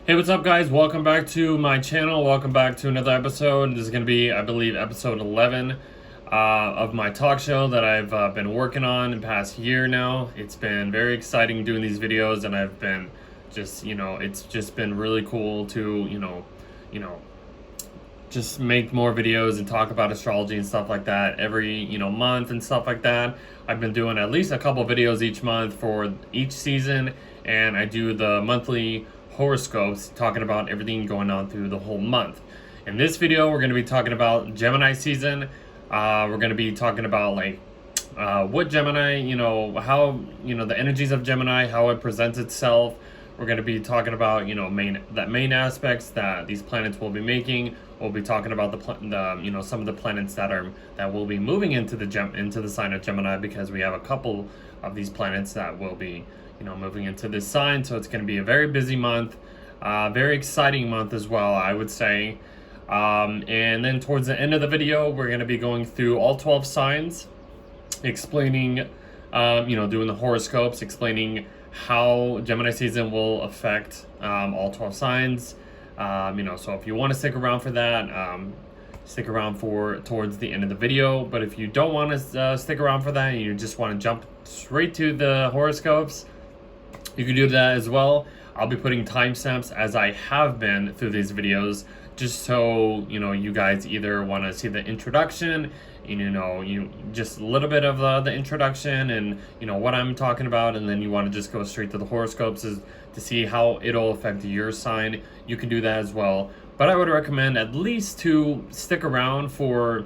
Hey, what's up, guys? Welcome back to my channel. Welcome back to another episode. This is going to be, I believe, episode 11 of my talk show that I've been working on in the past year now. It's been very exciting doing these videos, and I've been just, it's just been really cool to, just make more videos and talk about astrology and stuff like that every, month and stuff like that. I've been doing at least a couple videos each month for each season, and I do the monthly horoscopes talking about everything going on through the whole month. In this video, we're going to be talking about Gemini season. We're going to be talking about what Gemini, how, the energies of Gemini, how it presents itself. We're going to be talking about, main aspects that these planets will be making. We'll be talking about the some of the planets that will be moving into the sign of Gemini, because we have a couple of these planets that will be moving into this sign. So it's going to be a very busy month, very exciting month as well, I would say. And then towards the end of the video, we're going to be going through all 12 signs, explaining, doing the horoscopes, explaining how Gemini season will affect all 12 signs. So if you want to stick around for that, stick around for towards the end of the video. But if you don't want to stick around for that and you just want to jump straight to the horoscopes, you can do that as well. I'll be putting timestamps, as I have been through these videos, just so you guys either want to see the introduction, just a little bit of the introduction and what I'm talking about, and then you want to just go straight to the horoscopes to see how it'll affect your sign. You can do that as well, but I would recommend at least to stick around for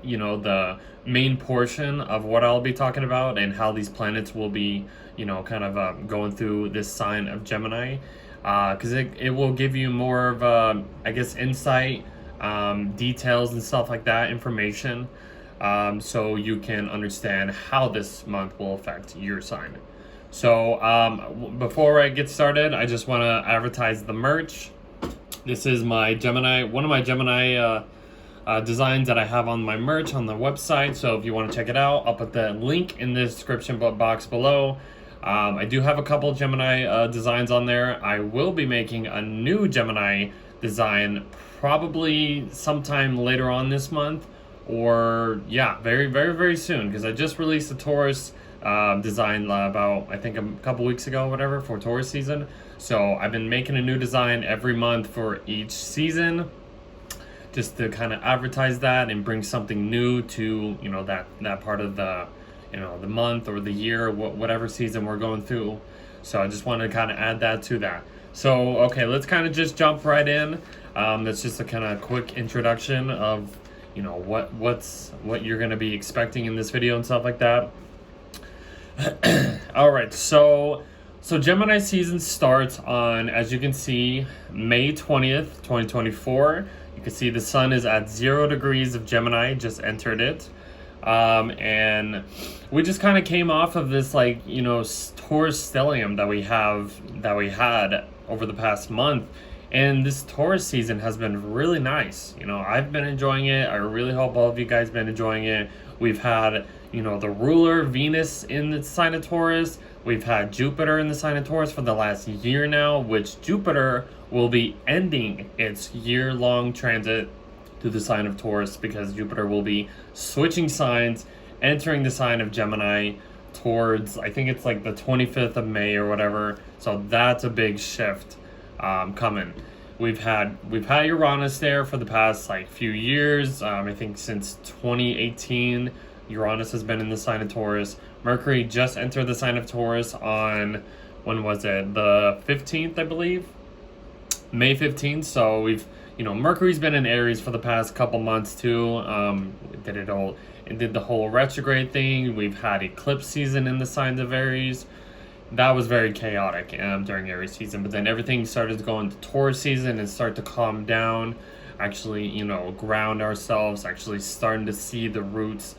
the main portion of what I'll be talking about and how these planets will be going through this sign of Gemini, because it will give you more of insight, details and stuff like that, information, so you can understand how this month will affect your sign. So before I get started, I just want to advertise the merch. This is my Gemini, one of my Gemini designs that I have on my merch on the website. So if you want to check it out, I'll put the link in the description box below. I do have a couple Gemini designs on there. I will be making a new Gemini design probably sometime later on this month, or very, very, very soon, because I just released a Taurus design about, I think, a couple weeks ago, whatever, for Taurus season. So I've been making a new design every month for each season, just to kind of advertise that and bring something new to that part of the the month or the year, whatever season we're going through. So I just want to kind of add that to that. So okay, let's kind of just jump right in. That's just a kind of quick introduction of what you're going to be expecting in this video and stuff like that. All right, so Gemini season starts on, as you can see, May 20th, 2024. You can see the sun is at 0 degrees of Gemini, just entered it. And we just kind of came off of this Taurus stellium that we had over the past month. And this Taurus season has been really nice. I've been enjoying it. I really hope all of you guys been enjoying it. We've had, the ruler Venus in the sign of Taurus. We've had Jupiter in the sign of Taurus for the last year now, which Jupiter will be ending its year-long transit to the sign of Taurus, because Jupiter will be switching signs, entering the sign of Gemini towards, I think it's like the 25th of May or whatever. So that's a big shift coming. We've had Uranus there for the past few years. I think since 2018, Uranus has been in the sign of Taurus. Mercury just entered the sign of Taurus on, when was it? The 15th, I believe. May 15th. So we've, Mercury's been in Aries for the past couple months too. It did the whole retrograde thing. We've had eclipse season in the signs of Aries. That was very chaotic during Aries season, but then everything started to go into Taurus season and start to calm down, actually, ground ourselves, actually starting to see the roots,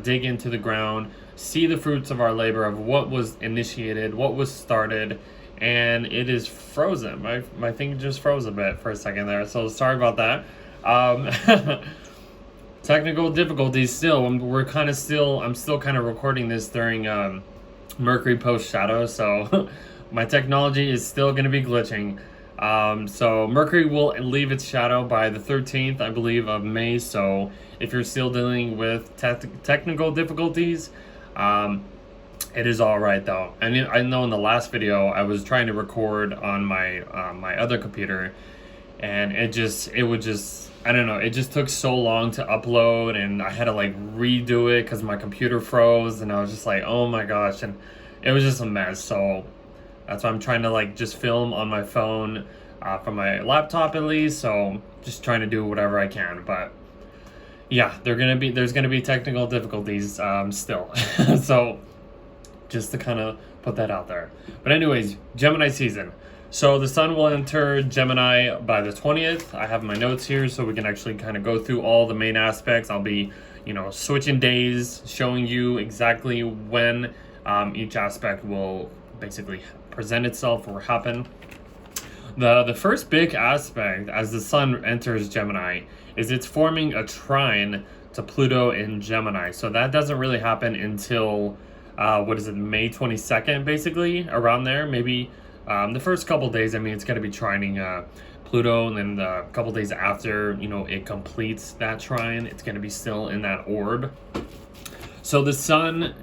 dig into the ground, see the fruits of our labor, of what was initiated, what was started. And it is frozen. My thing just froze a bit for a second there, so sorry about that. Technical difficulties still. I'm still kind of recording this during Mercury post shadow, so my technology is still going to be glitching. So Mercury will leave its shadow by the 13th, I believe, of May. So if you're still dealing with technical difficulties, it is all right though. I know in the last video I was trying to record on my my other computer, and I don't know, it just took so long to upload, and I had to like redo it because my computer froze, and I was just like, oh my gosh, and it was just a mess. So that's why I'm trying to like just film on my phone, from my laptop at least. So just trying to do whatever I can, but yeah, there's gonna be technical difficulties still. So just to kind of put that out there. But anyways, Gemini season. So the sun will enter Gemini by the 20th. I have my notes here so we can actually kind of go through all the main aspects. I'll be, switching days, showing you exactly when each aspect will basically present itself or happen. The first big aspect as the sun enters Gemini is it's forming a trine to Pluto in Gemini. So that doesn't really happen until May 22nd, basically, around there. Maybe the first couple days, it's going to be trining Pluto, and then a couple days after, it completes that trine, it's going to be still in that orb. So the sun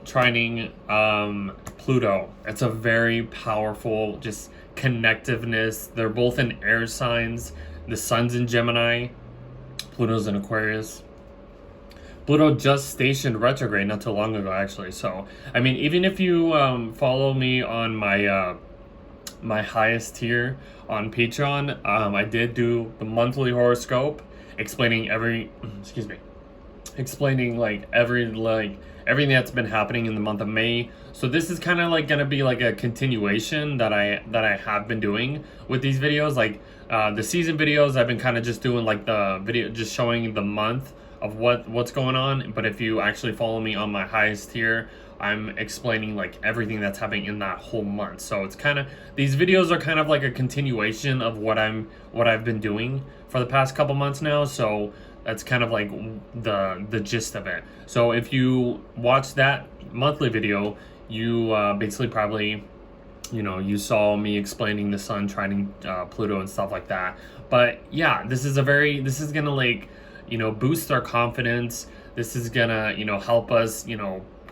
trining Pluto, it's a very powerful just connectiveness. They're both in air signs. The sun's in Gemini, Pluto's in Aquarius. Pluto just stationed retrograde not too long ago, actually. So, even if you follow me on my my highest tier on Patreon, I did do the monthly horoscope explaining everything that's been happening in the month of May. So this is kind of like going to be like a continuation that I have been doing with these videos. Like the season videos, I've been kind of just doing like the video, just showing the month of what's going on. But if you actually follow me on my highest tier, I'm explaining like everything that's happening in that whole month. So it's kind of, these videos are kind of like a continuation of what I've been doing for the past couple months now. So that's kind of like the gist of it. So if you watch that monthly video, you basically probably, you saw me explaining the sun trining Pluto and stuff like that. But yeah, this is gonna like, boost our confidence. This is gonna, help us,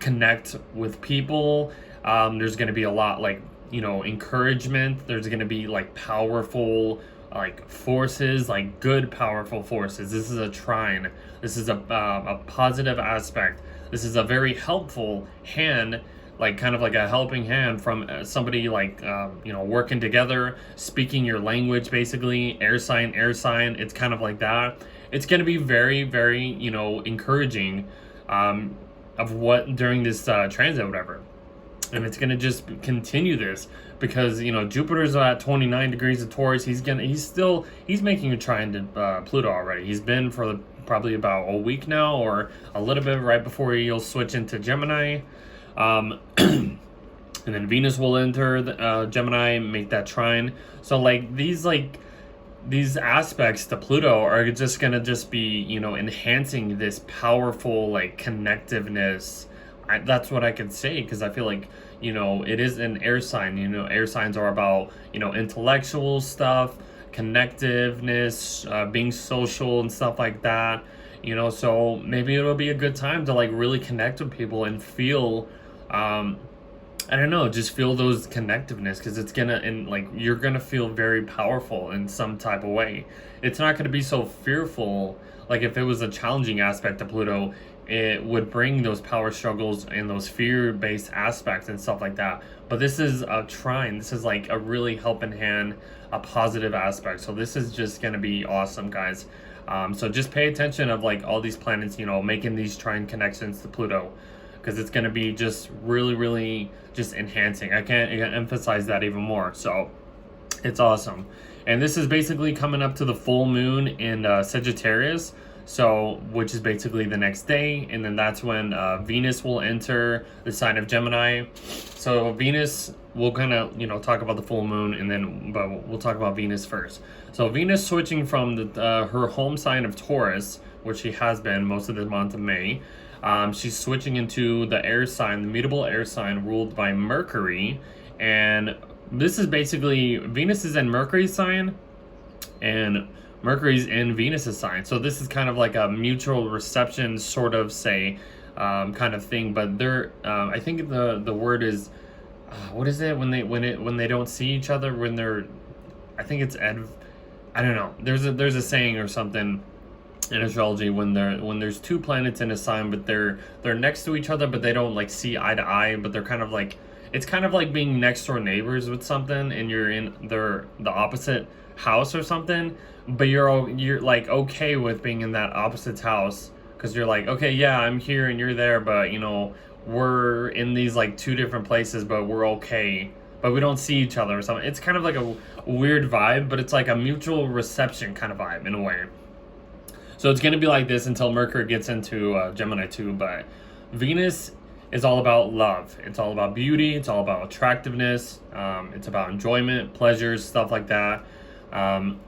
connect with people. There's gonna be a lot like, encouragement. There's gonna be like powerful like forces, like good powerful forces. This is a trine. This is a positive aspect. This is a very helpful hand, like kind of like a helping hand from somebody like working together, speaking your language, basically. Air sign. It's kind of like that. It's going to be very, very encouraging of what during this transit, whatever. And it's going to just continue this because, Jupiter's at 29 degrees of Taurus. He's making a trine to Pluto already. He's been for probably about a week now, or a little bit right before he'll switch into Gemini. And then Venus will enter Gemini, make that trine. So these aspects to Pluto are just going to be, enhancing this powerful like connectiveness. That's what I could say, because I feel like, it is an air sign. Air signs are about, intellectual stuff, connectiveness, being social and stuff like that. So maybe it'll be a good time to like really connect with people and feel, I don't know, just feel those connectiveness, because it's gonna, and like you're gonna feel very powerful in some type of way. It's not gonna be so fearful. Like if it was a challenging aspect of Pluto, it would bring those power struggles and those fear-based aspects and stuff like that. But this is a trine. This is like a really helping hand, a positive aspect. So this is just gonna be awesome, guys. So just pay attention of like all these planets, making these trine connections to Pluto, because it's gonna be just really, really just enhancing. I can't emphasize that even more. So it's awesome. And this is basically coming up to the full moon in Sagittarius. So, which is basically the next day, and then that's when Venus will enter the sign of Gemini. So Venus, we'll kind of talk about the full moon, but we'll talk about Venus first. So Venus switching from her home sign of Taurus, which she has been most of the month of May. She's switching into the air sign, the mutable air sign ruled by Mercury, And this is basically, Venus is in Mercury's sign, and Mercury's in Venus's sign. So this is kind of like a mutual reception sort of, say, kind of thing. But they're, I think the word is, what is it when they don't see each other, when they're, I think it's I don't know. There's a saying or something in astrology when there's two planets in a sign, but they're next to each other, but they don't like see eye to eye, but they're kind of like, it's kind of like being next door neighbors with something, and you're in the opposite house or something, but you're like okay with being in that opposite house, because you're like, okay, yeah, I'm here and you're there, but you know, we're in these like two different places, but we're okay, but we don't see each other or something. It's kind of like a weird vibe, but it's like a mutual reception kind of vibe in a way. So it's going to be like this until Mercury gets into Gemini too. But Venus is all about love. It's all about beauty. It's all about attractiveness. It's about enjoyment, pleasures, stuff like that.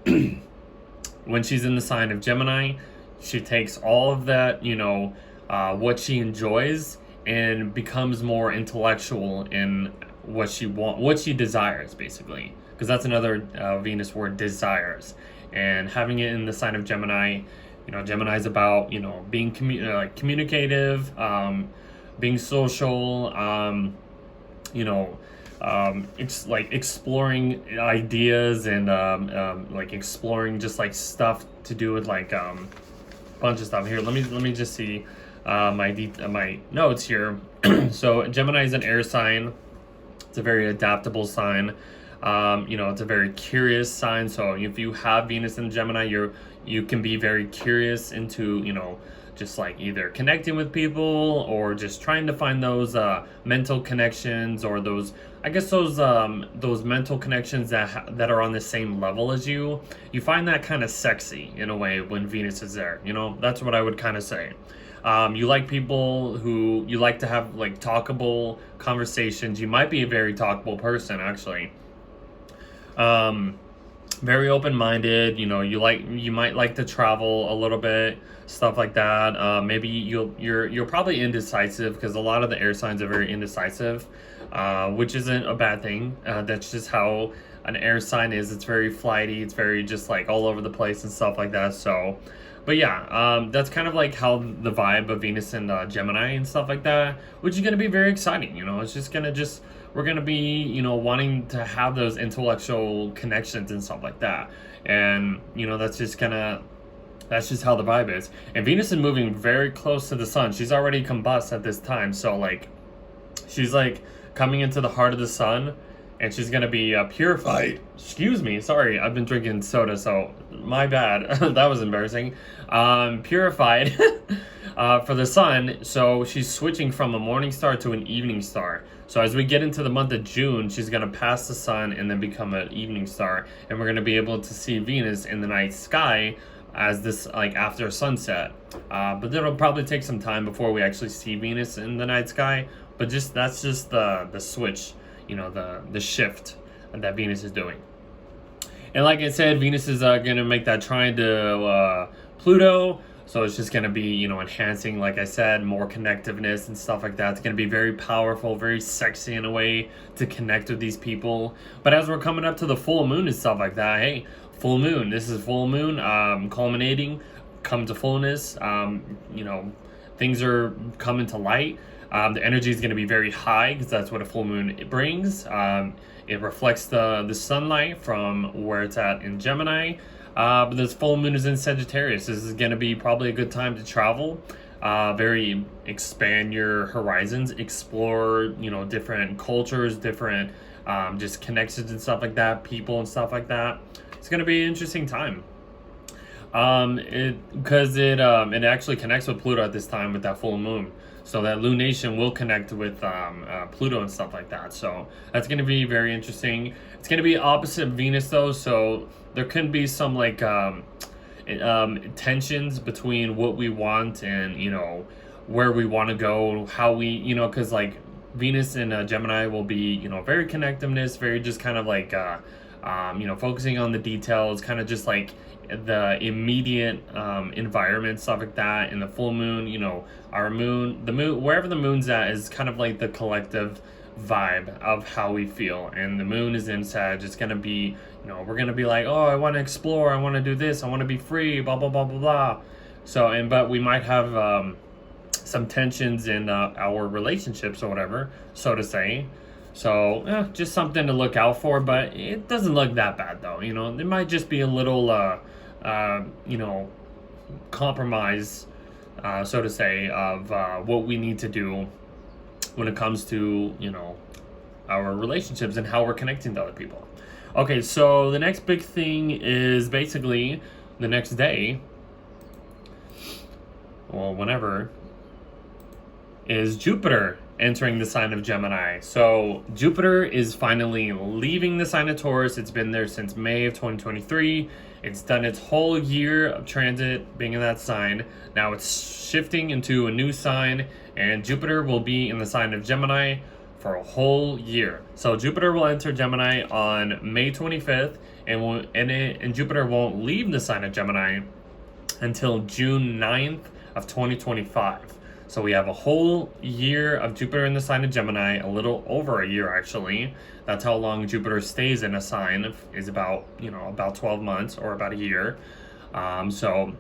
When she's in the sign of Gemini, she takes all of that, you know, what she enjoys, and becomes more intellectual in what she desires, basically. Because that's another Venus word, desires. And having it in the sign of Gemini, you know, Gemini is about, you know, being communicative, being social, you know, it's like exploring ideas, and like exploring just like stuff to do with like bunch of stuff. Here, let me just see my notes here. So Gemini is an air sign. It's a very adaptable sign. You know, it's a very curious sign. So if you have Venus in Gemini, you can be very curious into, you know, just like either connecting with people, or just trying to find those mental connections, or those, I guess those mental connections that are on the same level as you. You find that kind of sexy in a way when Venus is there. You know, that's what I would kind of say. You like people who, you like to have like talkable conversations. You might be a very talkable person, actually. Very open-minded, you know, you might like to travel a little bit, stuff like that. Maybe you're probably indecisive, because a lot of the air signs are very indecisive, which isn't a bad thing. That's just how an air sign is. It's very flighty, it's very just like all over the place and stuff like that. So, but yeah, that's kind of like how the vibe of Venus and Gemini and stuff like that, which is going to be very exciting. You know, it's just going to we're going to be, you know, wanting to have those intellectual connections and stuff like that. And, you know, that's just how the vibe is. And Venus is moving very close to the sun. She's already combust at this time. So, like, she's, like, coming into the heart of the sun, and she's going to be purified. Excuse me. Sorry, I've been drinking soda, so my bad. That was embarrassing. Purified for the sun. So she's switching from a morning star to an evening star. So as we get into the month of June, she's going to pass the sun and then become an evening star. And we're going to be able to see Venus in the night sky as this, like, after sunset. But it'll probably take some time before we actually see Venus in the night sky. But that's just the switch, you know, the shift that Venus is doing. And like I said, Venus is going to make that trine to Pluto. So it's just going to be, you know, enhancing, like I said, more connectiveness and stuff like that. It's going to be very powerful, very sexy in a way to connect with these people. But as we're coming up to the full moon and stuff like that, hey, full moon. This is full moon, culminating, come to fullness. You know, things are coming to light. The energy is going to be very high, because that's what a full moon brings. It reflects the sunlight from where it's at in Gemini. But this full moon is in Sagittarius. This is going to be probably a good time to travel. Very expand your horizons, explore, you know, different cultures, different just connections and stuff like that, people and stuff like that. It's going to be an interesting time. Because it actually connects with Pluto at this time with that full moon. So that lunation will connect with Pluto and stuff like that. So that's going to be very interesting. It's going to be opposite Venus though, so there can be some like tensions between what we want and, you know, where we want to go, how we, you know, because like Venus and Gemini will be, you know, very connectiveness, very just kind of like you know, focusing on the details, kind of just like the immediate environment, stuff like that. And the full moon, you know, our moon, the moon, wherever the moon's at is kind of like the collective vibe of how we feel. And the moon is in Sag. It's going to be, we're going to be like, oh, I want to explore, I want to do this, I want to be free, blah blah blah blah blah. So, but we might have some tensions in our relationships or whatever, so to say. So just something to look out for, but it doesn't look that bad though. There might just be a little compromise, so to say, of what we need to do when it comes to our relationships and how we're connecting to other people. Okay, so the next big thing is basically the next day, well, whenever, is Jupiter entering the sign of Gemini. So Jupiter is finally leaving the sign of Taurus. It's been there since May of 2023. It's done its whole year of transit being in that sign. Now it's shifting into a new sign, and Jupiter will be in the sign of Gemini for a whole year. So Jupiter will enter Gemini on May 25th, and Jupiter won't leave the sign of Gemini until June 9th of 2025. So we have a whole year of Jupiter in the sign of Gemini, a little over a year actually. That's how long Jupiter stays in a sign, is about 12 months or about a year. But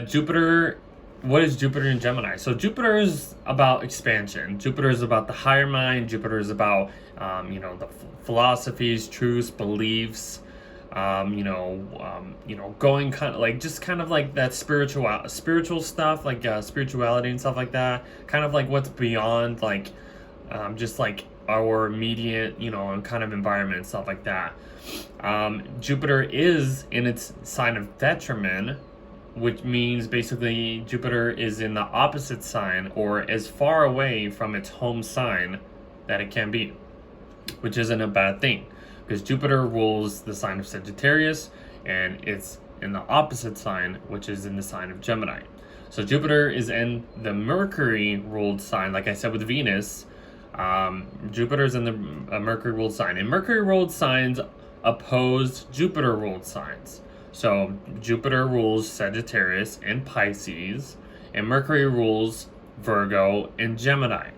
Jupiter, what is Jupiter in Gemini? So Jupiter is about expansion. Jupiter is about the higher mind. Jupiter is about the philosophies, truths, beliefs. Going kind of like that spiritual stuff, like spirituality and stuff like that. Kind of like what's beyond just like our immediate, and kind of environment and stuff like that. Jupiter is in its sign of detriment, which means basically Jupiter is in the opposite sign or as far away from its home sign that it can be, which isn't a bad thing. Because Jupiter rules the sign of Sagittarius, and it's in the opposite sign, which is in the sign of Gemini. So Jupiter is in the Mercury-ruled sign, like I said with Venus. Jupiter's in the Mercury-ruled sign. And Mercury-ruled signs oppose Jupiter-ruled signs. So Jupiter rules Sagittarius and Pisces, and Mercury rules Virgo and Gemini.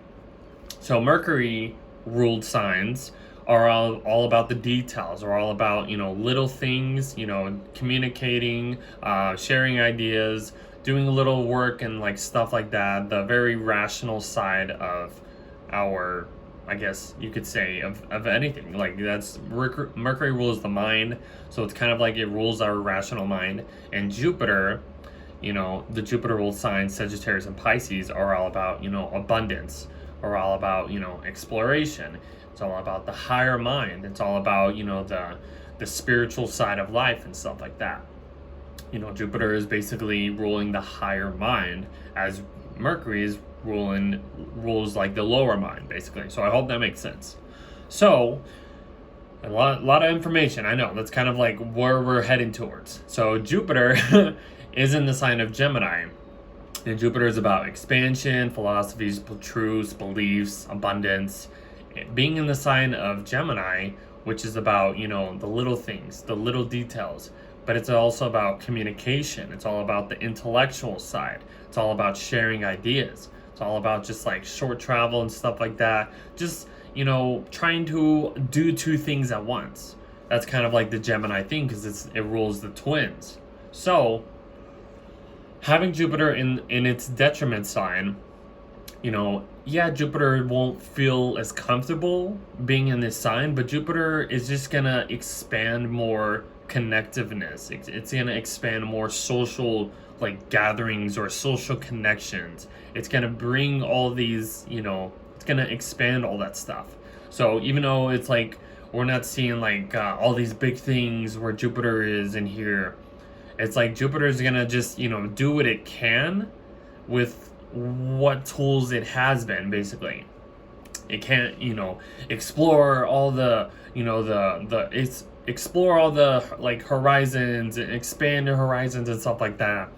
So Mercury-ruled signs are all about the details, are all about, little things, communicating, sharing ideas, doing a little work and stuff like that. The very rational side of our, I guess you could say, of anything. That's Mercury rules the mind, so it's kind of like it rules our rational mind. And Jupiter, the Jupiter ruled signs, Sagittarius and Pisces, are all about, abundance, are all about, exploration. It's all about the higher mind. It's all about, the spiritual side of life and stuff like that. Jupiter is basically ruling the higher mind, as Mercury is rules like the lower mind, basically. So I hope that makes sense. So a lot of information. I know that's kind of like where we're heading towards. So Jupiter is in the sign of Gemini, and Jupiter is about expansion, philosophies, truths, beliefs, abundance. Being in the sign of Gemini, which is about, the little things, the little details, but it's also about communication. It's all about the intellectual side. It's all about sharing ideas. It's all about just short travel and stuff like that. Just, trying to do two things at once. That's kind of like the Gemini thing, because it rules the twins. So having Jupiter in its detriment sign, Jupiter won't feel as comfortable being in this sign, but Jupiter is just gonna expand more connectiveness. It's gonna expand more social gatherings or social connections. It's gonna bring all these, it's gonna expand all that stuff. So even though it's we're not seeing all these big things where Jupiter is in here, it's Jupiter's gonna just, do what it can with what tools it has been. Basically it can't explore all the explore all the horizons and expand the horizons and stuff like that.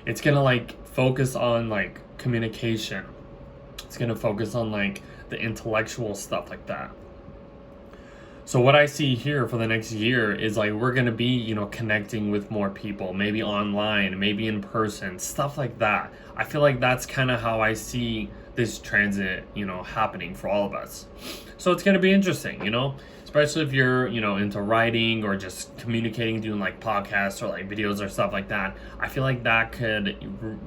It's gonna focus on communication. It's gonna focus on the intellectual stuff like that. So what I see here for the next year is we're gonna be connecting with more people, maybe online, maybe in person, stuff like that. I feel that's kind of how I see this transit, happening for all of us. So it's going to be interesting, especially if you're, into writing or just communicating, doing like podcasts or like videos or stuff like that. I feel like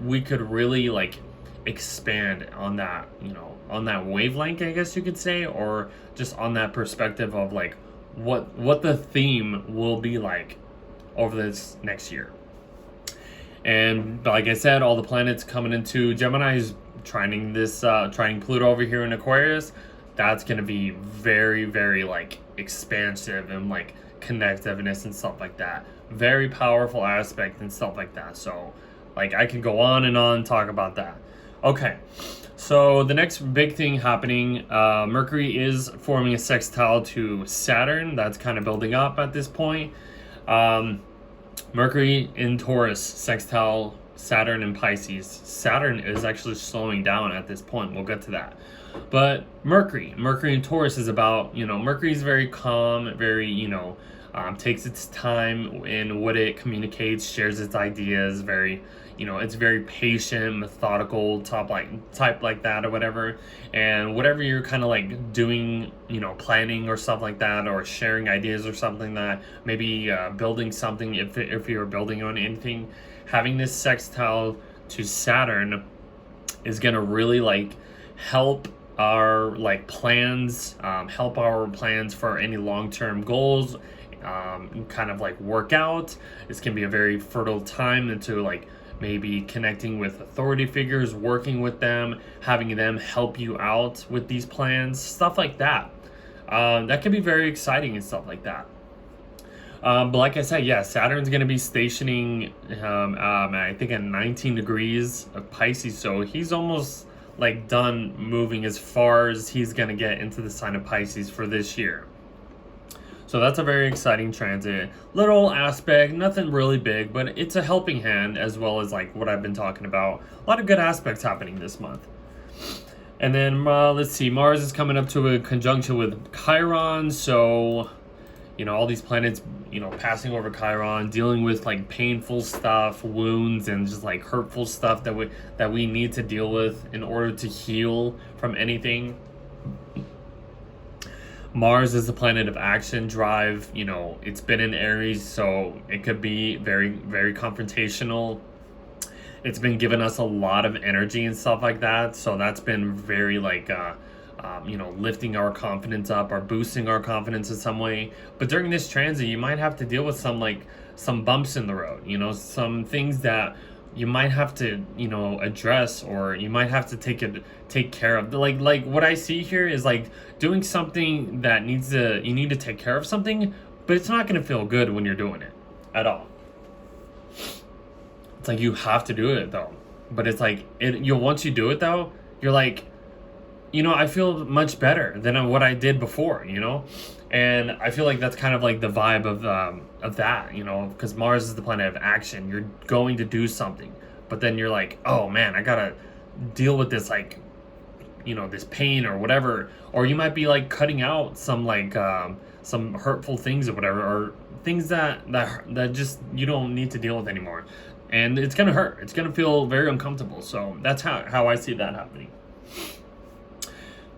we could really like expand on that, on that wavelength, I guess you could say, or just on that perspective of like what the theme will be like over this next year. And like I said, all the planets coming into Gemini is trining Pluto over here in Aquarius. That's going to be very, very like expansive and like connectiveness and stuff like that. Very powerful aspect and stuff like that. So like I can go on and on, talk about that. Okay, so the next big thing happening, Mercury is forming a sextile to Saturn. That's kind of building up at this point. Mercury in Taurus, sextile Saturn and Pisces. Saturn is actually slowing down at this point. We'll get to that. But Mercury in Taurus is about, Mercury is very calm, very, takes its time in what it communicates, shares its ideas, very, it's very patient, methodical, type like that or whatever. And whatever you're kind of like doing, planning or stuff like that, or sharing ideas or something that maybe building something, if you're building on anything, having this sextile to Saturn is going to really like help our like plans, help our plans for any long-term goals, kind of like work out. It's going to be a very fertile time into like maybe connecting with authority figures, working with them, having them help you out with these plans, stuff like that. That can be very exciting and stuff like that. But like I said, yeah, Saturn's going to be stationing, I think at 19 degrees of Pisces. So he's almost like done moving as far as he's going to get into the sign of Pisces for this year. So that's a very exciting transit. Little aspect, nothing really big, but it's a helping hand, as well as like what I've been talking about. A lot of good aspects happening this month. And then let's see, Mars is coming up to a conjunction with Chiron. So, all these planets, passing over Chiron, dealing with like painful stuff, wounds, and just like hurtful stuff that we need to deal with in order to heal from anything. Mars is the planet of action, drive, it's been in Aries, so it could be very, very confrontational. It's been giving us a lot of energy and stuff like that, so that's been very like, lifting our confidence up or boosting our confidence in some way. But during this transit, you might have to deal with some bumps in the road, some things that you might have to, address, or you might have to take care of. Like what I see here is like doing something that you need to take care of something, but it's not going to feel good when you're doing it at all. It's like you have to do it though, but it's like once you do it though, you're like, I feel much better than what I did before, And I feel like that's kind of like the vibe of that, because Mars is the planet of action. You're going to do something, but then you're like, oh man, I gotta deal with this, like, this pain or whatever. Or you might be like cutting out some like some hurtful things or whatever, or things that just you don't need to deal with anymore. And it's gonna hurt. It's gonna feel very uncomfortable. So that's how I see that happening.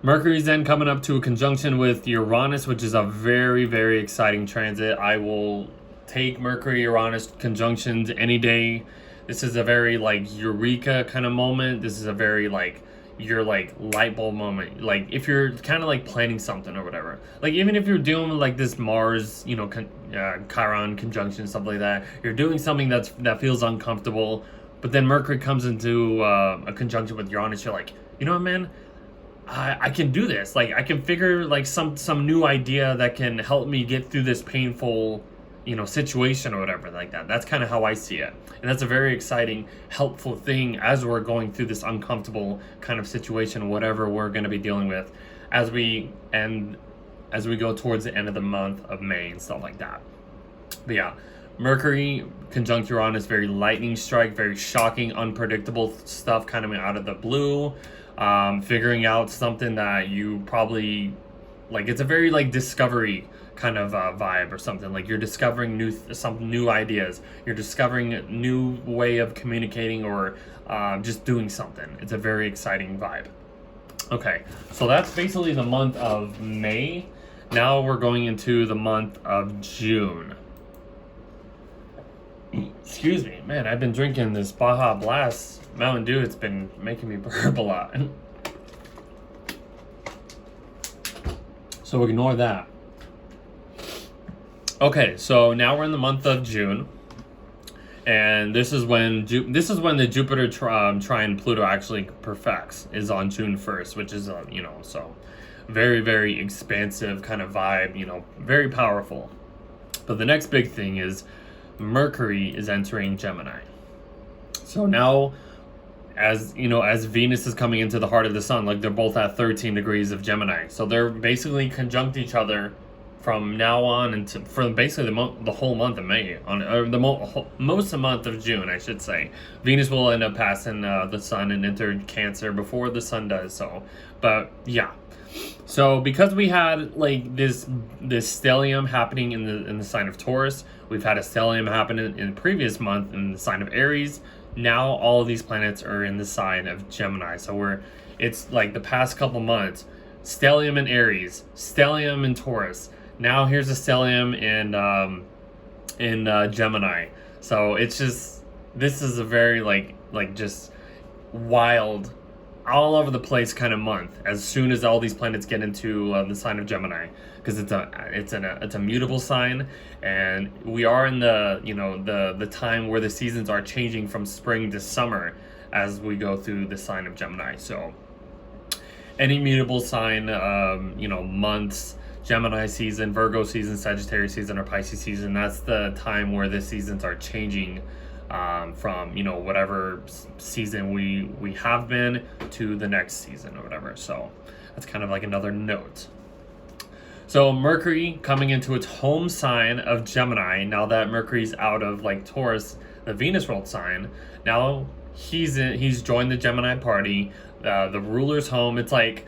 Mercury's then coming up to a conjunction with Uranus, which is a very, very exciting transit. I will take Mercury-Uranus conjunctions any day. This is a very like eureka kind of moment. This is a very like your like light bulb moment. Like if you're kind of like planning something or whatever. Like even if you're doing like this Mars, Chiron conjunction, stuff like that. You're doing something that feels uncomfortable, but then Mercury comes into a conjunction with Uranus. You're like, man, I can do this. Like I can figure like some new idea that can help me get through this painful, situation or whatever like that. That's kind of how I see it. And that's a very exciting, helpful thing as we're going through this uncomfortable kind of situation, whatever we're going to be dealing with as we go towards the end of the month of May and stuff like that. But yeah, Mercury conjunct Uranus, very lightning strike, very shocking, unpredictable stuff kind of out of the blue. Figuring out something that you probably like, it's a very like discovery kind of vibe or something. Like you're discovering some new ideas, you're discovering a new way of communicating or just doing something. It's a very exciting vibe. Okay, so that's basically the month of May. Now we're going into the month of June. Excuse me, man, I've been drinking this Baja Blast Mountain Dew. It's been making me burp a lot. So ignore that. Okay, so now we're in the month of June. And this is when the Jupiter trine Pluto actually perfects, is on June 1st, which is so very, very expansive kind of vibe, very powerful. But the next big thing is Mercury is entering Gemini. So now, as Venus is coming into the heart of the sun, like they're both at 13 degrees of Gemini, so they're basically conjunct each other from now on for basically the whole month of May, most of the month of June, I should say. Venus will end up passing the sun and enter Cancer before the sun does so. But yeah, so because we had like this stellium happening in the sign of Taurus, we've had a stellium happen in the previous month in the sign of Aries. Now all of these planets are in the sign of Gemini. So it's like the past couple months, stellium in Aries, stellium in Taurus. Now here's a stellium in Gemini. So it's just, this is a very like just wild, all over the place kind of month. As soon as all these planets get into the sign of Gemini, because it's a mutable sign, and we are in the time where the seasons are changing from spring to summer as we go through the sign of Gemini. So any mutable sign, months. Gemini season, Virgo season, Sagittarius season, or Pisces season, that's the time where the seasons are changing from whatever season we have been to the next season or whatever. So that's kind of like another note. So Mercury coming into its home sign of Gemini, now that Mercury's out of like Taurus, the Venus world sign, now he's joined the Gemini party. The ruler's home. It's like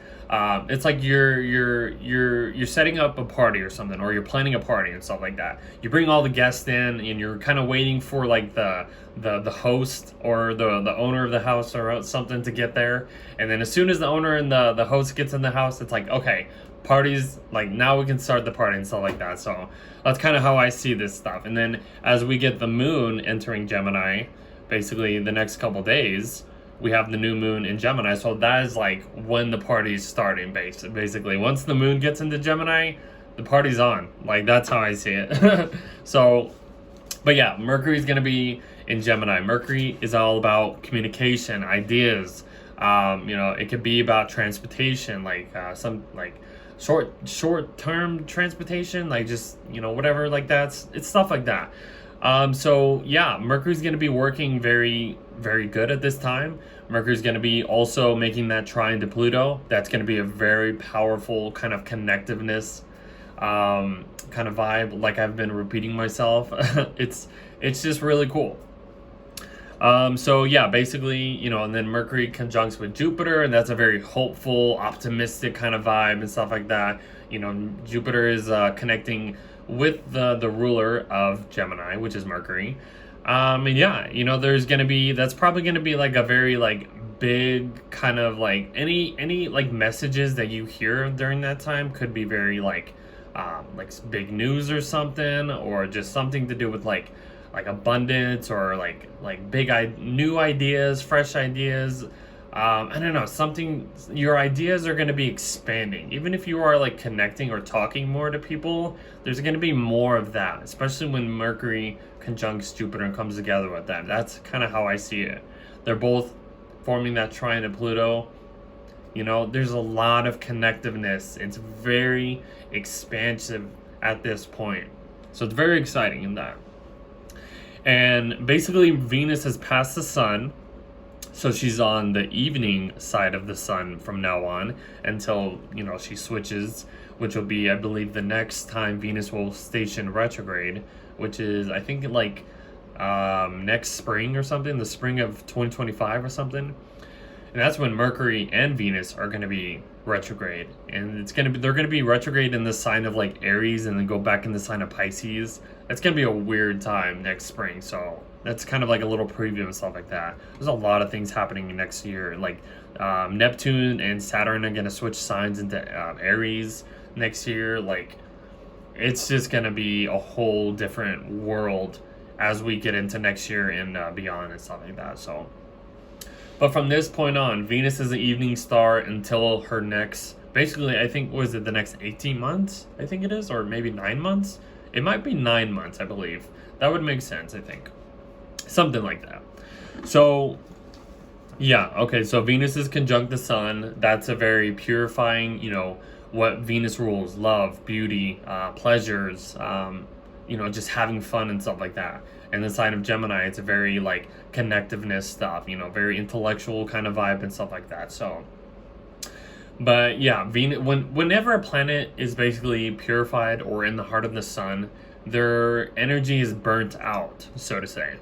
you're setting up a party or something, or you're planning a party and stuff like that. You bring all the guests in, and you're kind of waiting for like the host or the owner of the house or something to get there. And then as soon as the owner and the host gets in the house, it's like, okay, parties, like now we can start the party and stuff like that. So that's kind of how I see this stuff. And then as we get the moon entering Gemini, basically the next couple days, we have the new moon in Gemini. So that is like when the party's starting, basically. Once the moon gets into Gemini, the party's on. Like, that's how I see it. So, but yeah, Mercury's going to be in Gemini. Mercury is all about communication, ideas. It could be about transportation, like some like short-term transportation, like just, whatever, like it's stuff like that. So yeah, Mercury's going to be working very, very good at this time. Mercury's going to be also making that trine to Pluto. That's going to be a very powerful kind of connectiveness, kind of vibe. Like I've been repeating myself. It's just really cool. So yeah, basically, and then Mercury conjuncts with Jupiter, and that's a very hopeful, optimistic kind of vibe and stuff like that. Jupiter is connecting with the ruler of Gemini, which is Mercury. And yeah, that's probably gonna be like a very like big kind of like any like messages that you hear during that time could be very like big news or something, or just something to do with like abundance, or like new ideas, fresh ideas. I don't know, something, your ideas are going to be expanding. Even if you are like connecting or talking more to people, there's going to be more of that, especially when Mercury conjuncts Jupiter and comes together with them. That's kind of how I see it. They're both forming that trine to Pluto. There's a lot of connectiveness. It's very expansive at this point. So it's very exciting in that. And basically Venus has passed the sun. So she's on the evening side of the sun from now on until, she switches, which will be, I believe, the next time Venus will station retrograde, which is, I think, like next spring or something, the spring of 2025 or something. And that's when Mercury and Venus are going to be retrograde. And they're going to be retrograde in the sign of like Aries and then go back in the sign of Pisces. It's going to be a weird time next spring. So That's kind of like a little preview and stuff like that. There's a lot of things happening next year. Like Neptune and Saturn are going to switch signs into Aries next year. Like, it's just going to be a whole different world as we get into next year and beyond and stuff like that. So, but from this point on, Venus is an evening star until her next, basically, I think, was it the next 18 months? I think it is, or maybe 9 months? It might be 9 months, I believe. That would make sense, I think. Something like that. So, yeah, okay, so Venus is conjunct the sun. That's a very purifying, you know, what Venus rules: love, beauty, pleasures, you know, just having fun and stuff like that. And the sign of Gemini, it's a very, like, connectiveness stuff, you know, very intellectual kind of vibe and stuff like that. So, but yeah, Venus, whenever a planet is basically purified or in the heart of the sun, their energy is burnt out, so to say.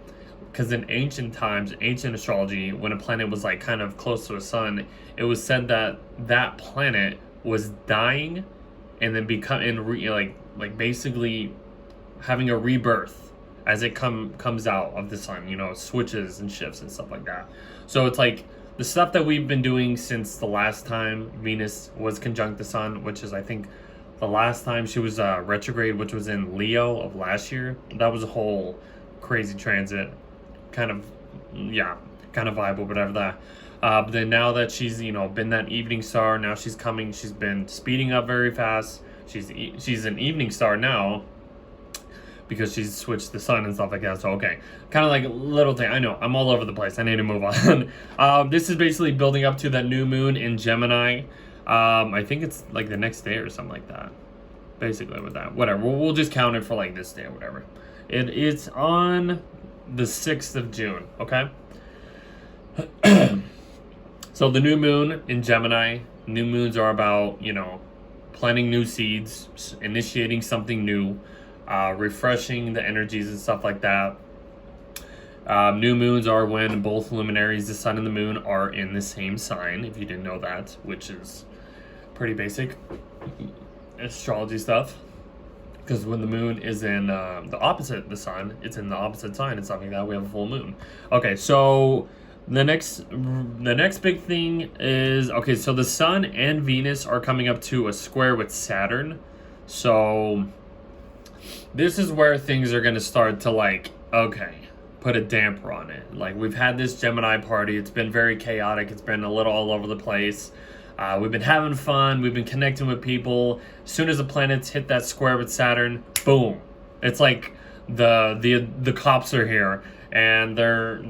Because in ancient times, ancient astrology, when a planet was like kind of close to the sun, it was said that that planet was dying and then like basically having a rebirth as it comes out of the sun, you know, switches and shifts and stuff like that. So it's like the stuff that we've been doing since the last time Venus was conjunct the sun, which is, I think, the last time she was retrograde, which was in Leo of last year. That was a whole crazy transit kind of vibe or whatever that. But then now that she's, you know, been that evening star, now she's been speeding up very fast. She's an evening star now because she's switched the sun and stuff like that. So, okay, kind of like a little thing. I know, I'm all over the place. I need to move on. This is basically building up to that new moon in Gemini. I think it's like the next day or something like that. Basically with that. Whatever. We'll just count it for like this day or whatever. It's on the 6th of June, okay? So the new moon in Gemini, new moons are about, you know, planting new seeds, initiating something new, refreshing the energies and stuff like that. New moons are when both luminaries, the sun and the moon, are in the same sign, if you didn't know that, which is pretty basic astrology stuff. Because when the moon is in the opposite the sun, it's in the opposite sign and stuff like that. We have a full moon. Okay, so the next big thing is, okay, so the sun and Venus are coming up to a square with Saturn. So this is where things are going to start to, like, okay, put a damper on it. Like, we've had this Gemini party. It's been very chaotic. It's been a little all over the place. We've been having fun. We've been connecting with people. As soon as the planets hit that square with Saturn, boom! It's like the cops are here and they're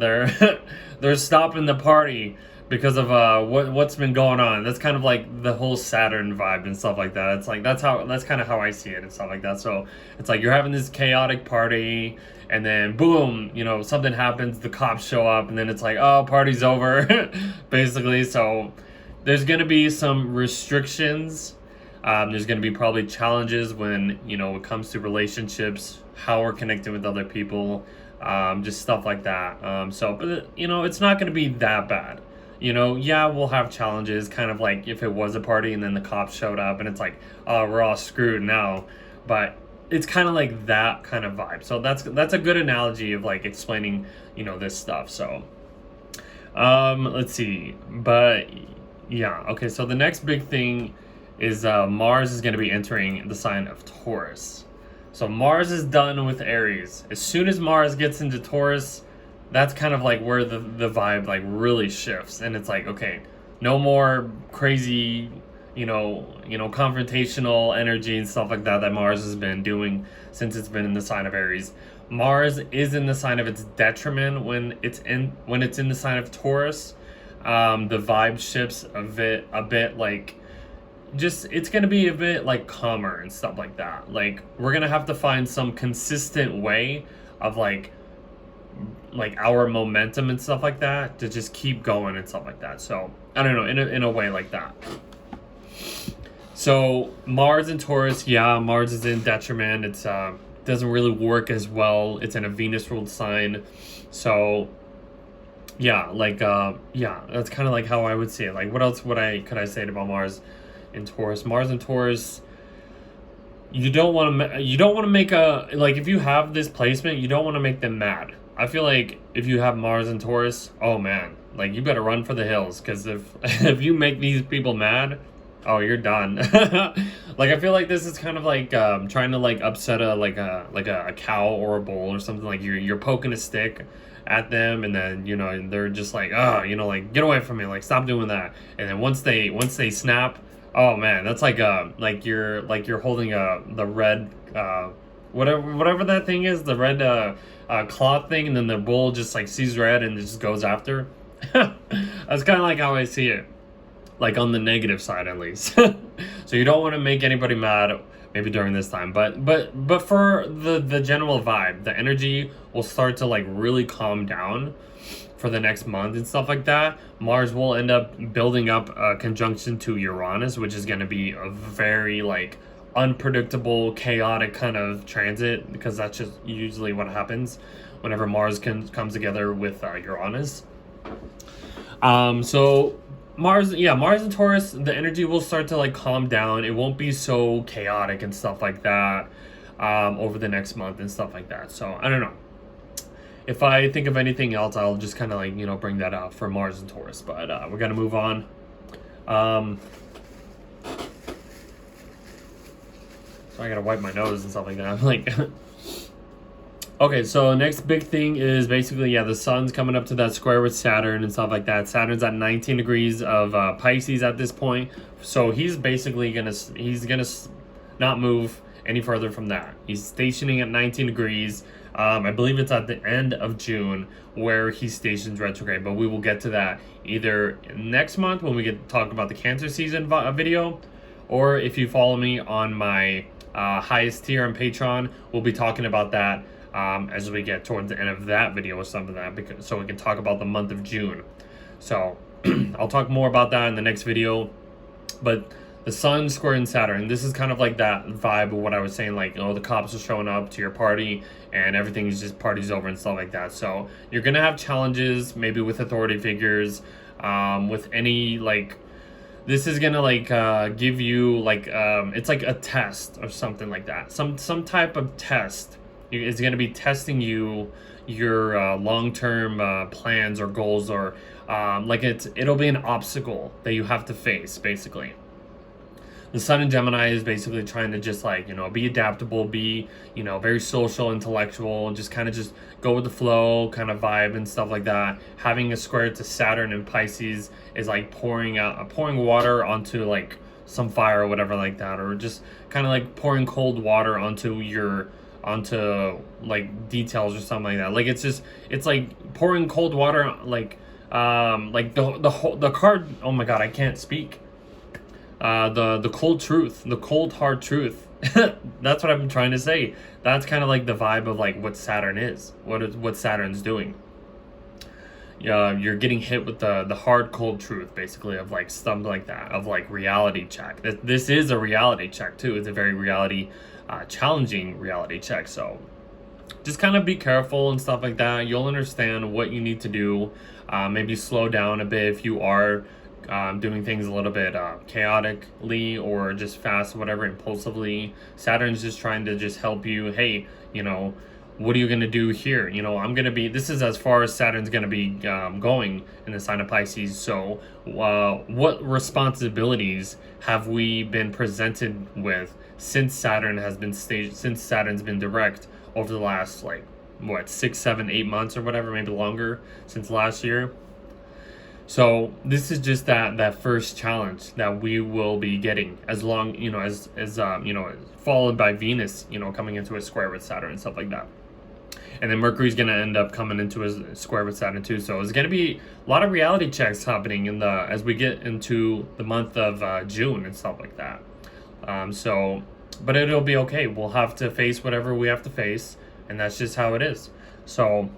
they're stopping the party because of what's been going on. That's kind of like the whole Saturn vibe and stuff like that. It's like that's kind of how I see it and stuff like that. So it's like you're having this chaotic party, and then boom, you know, something happens. The cops show up, and then it's like, oh, party's over, basically. So there's going to be some restrictions. There's going to be probably challenges when, you know, it comes to relationships, how we're connecting with other people, just stuff like that. But, you know, it's not going to be that bad. You know, yeah, we'll have challenges, kind of like if it was a party and then the cops showed up and it's like, oh, we're all screwed now. But it's kind of like that kind of vibe. So that's a good analogy of like explaining, you know, this stuff. So, let's see. But yeah, okay, so the next big thing is Mars is going to be entering the sign of Taurus. So Mars is done with Aries. As soon as Mars gets into Taurus, that's kind of like where the vibe like really shifts. And it's like, okay, no more crazy, you know, confrontational energy and stuff like that Mars has been doing since it's been in the sign of Aries. Mars is in the sign of its detriment when it's in the sign of Taurus. The vibe shifts a bit like, just, it's going to be a bit like calmer and stuff like that. Like, we're going to have to find some consistent way of like our momentum and stuff like that to just keep going and stuff like that. So I don't know, in a way like that. So Mars and Taurus, yeah, Mars is in detriment. It's doesn't really work as well. It's in a Venus ruled sign. So yeah, like yeah, that's kind of like how I would say it. Like, what else could I say about Mars and Taurus? Mars and Taurus, you don't want to make a, like, if you have this placement, you don't want to make them mad. I feel like if you have Mars in Taurus, oh man, like you better run for the hills, because if if you make these people mad, oh, you're done. Like I feel like this is kind of like trying to like upset a cow or a bull or something. Like you're poking a stick at them, and then you know they're just like, oh, you know, like get away from me, like stop doing that. And then once they snap, oh man, that's like you're holding the red whatever that thing is, the red cloth thing, and then the bull just like sees red and just goes after. That's kind of like how I see it, like on the negative side at least. So you don't want to make anybody mad maybe during this time, but for the general vibe, the energy will start to like really calm down for the next month and stuff like that. Mars will end up building up a conjunction to Uranus, which is going to be a very like unpredictable, chaotic kind of transit, because that's just usually what happens whenever Mars comes together with Uranus. So Mars and Taurus, the energy will start to like calm down. It won't be so chaotic and stuff like that over the next month and stuff like that. So I don't know. If I think of anything else, I'll just kind of like, you know, bring that up for Mars and Taurus. But we're gonna move on. So I gotta wipe my nose and stuff like that. I'm like, okay, so next big thing is basically, the sun's coming up to that square with Saturn and stuff like that. Saturn's at 19 degrees of Pisces at this point. So he's basically gonna not move any further from that. He's stationing at 19 degrees. I believe it's at the end of June where he stations retrograde, but we will get to that either next month when we get to talk about the Cancer season video, or if you follow me on my highest tier on Patreon, we'll be talking about that as we get towards the end of that video or something like that, so we can talk about the month of June. So I'll talk more about that in the next video. But the sun squaring Saturn, this is kind of like that vibe of what I was saying, like, oh, the cops are showing up to your party and everything's just party's over and stuff like that. So you're gonna have challenges maybe with authority figures, with any like, this is gonna like give you like it's like a test or something like that, some type of test. It's gonna be testing you, your long-term plans or goals, or like it'll be an obstacle that you have to face basically. The sun in Gemini is basically trying to just like, you know, be adaptable, be, you know, very social, intellectual, and just kind of just go with the flow kind of vibe and stuff like that. Having a square to Saturn in Pisces is like pouring water onto like some fire or whatever like that, or just kind of like pouring cold water onto like details or something like that. Like it's like pouring cold water, like the card, oh my god, I can't speak. The cold truth, the cold hard truth. That's what I'm trying to say. That's kind of like the vibe of like what Saturn is, what Saturn's doing. You're getting hit with the hard cold truth basically of like something like that, of like reality check. This is a reality check too. It's a very challenging reality check. So just kind of be careful and stuff like that. You'll understand what you need to do. Maybe slow down a bit if you are doing things a little bit chaotically or just fast, whatever, impulsively. Saturn's just trying to just help you. Hey, you know, what are you going to do here? You know, this is as far as Saturn's going to be going in the sign of Pisces. So what responsibilities have we been presented with since Saturn's been direct over the last like 6, 7, 8 months or whatever, maybe longer, since last year? So this is just that first challenge that we will be getting, as long, you know, as you know, followed by Venus, you know, coming into a square with Saturn and stuff like that. And then Mercury's going to end up coming into a square with Saturn too. So it's going to be a lot of reality checks happening as we get into the month of June and stuff like that. But it'll be okay. We'll have to face whatever we have to face, and that's just how it is. So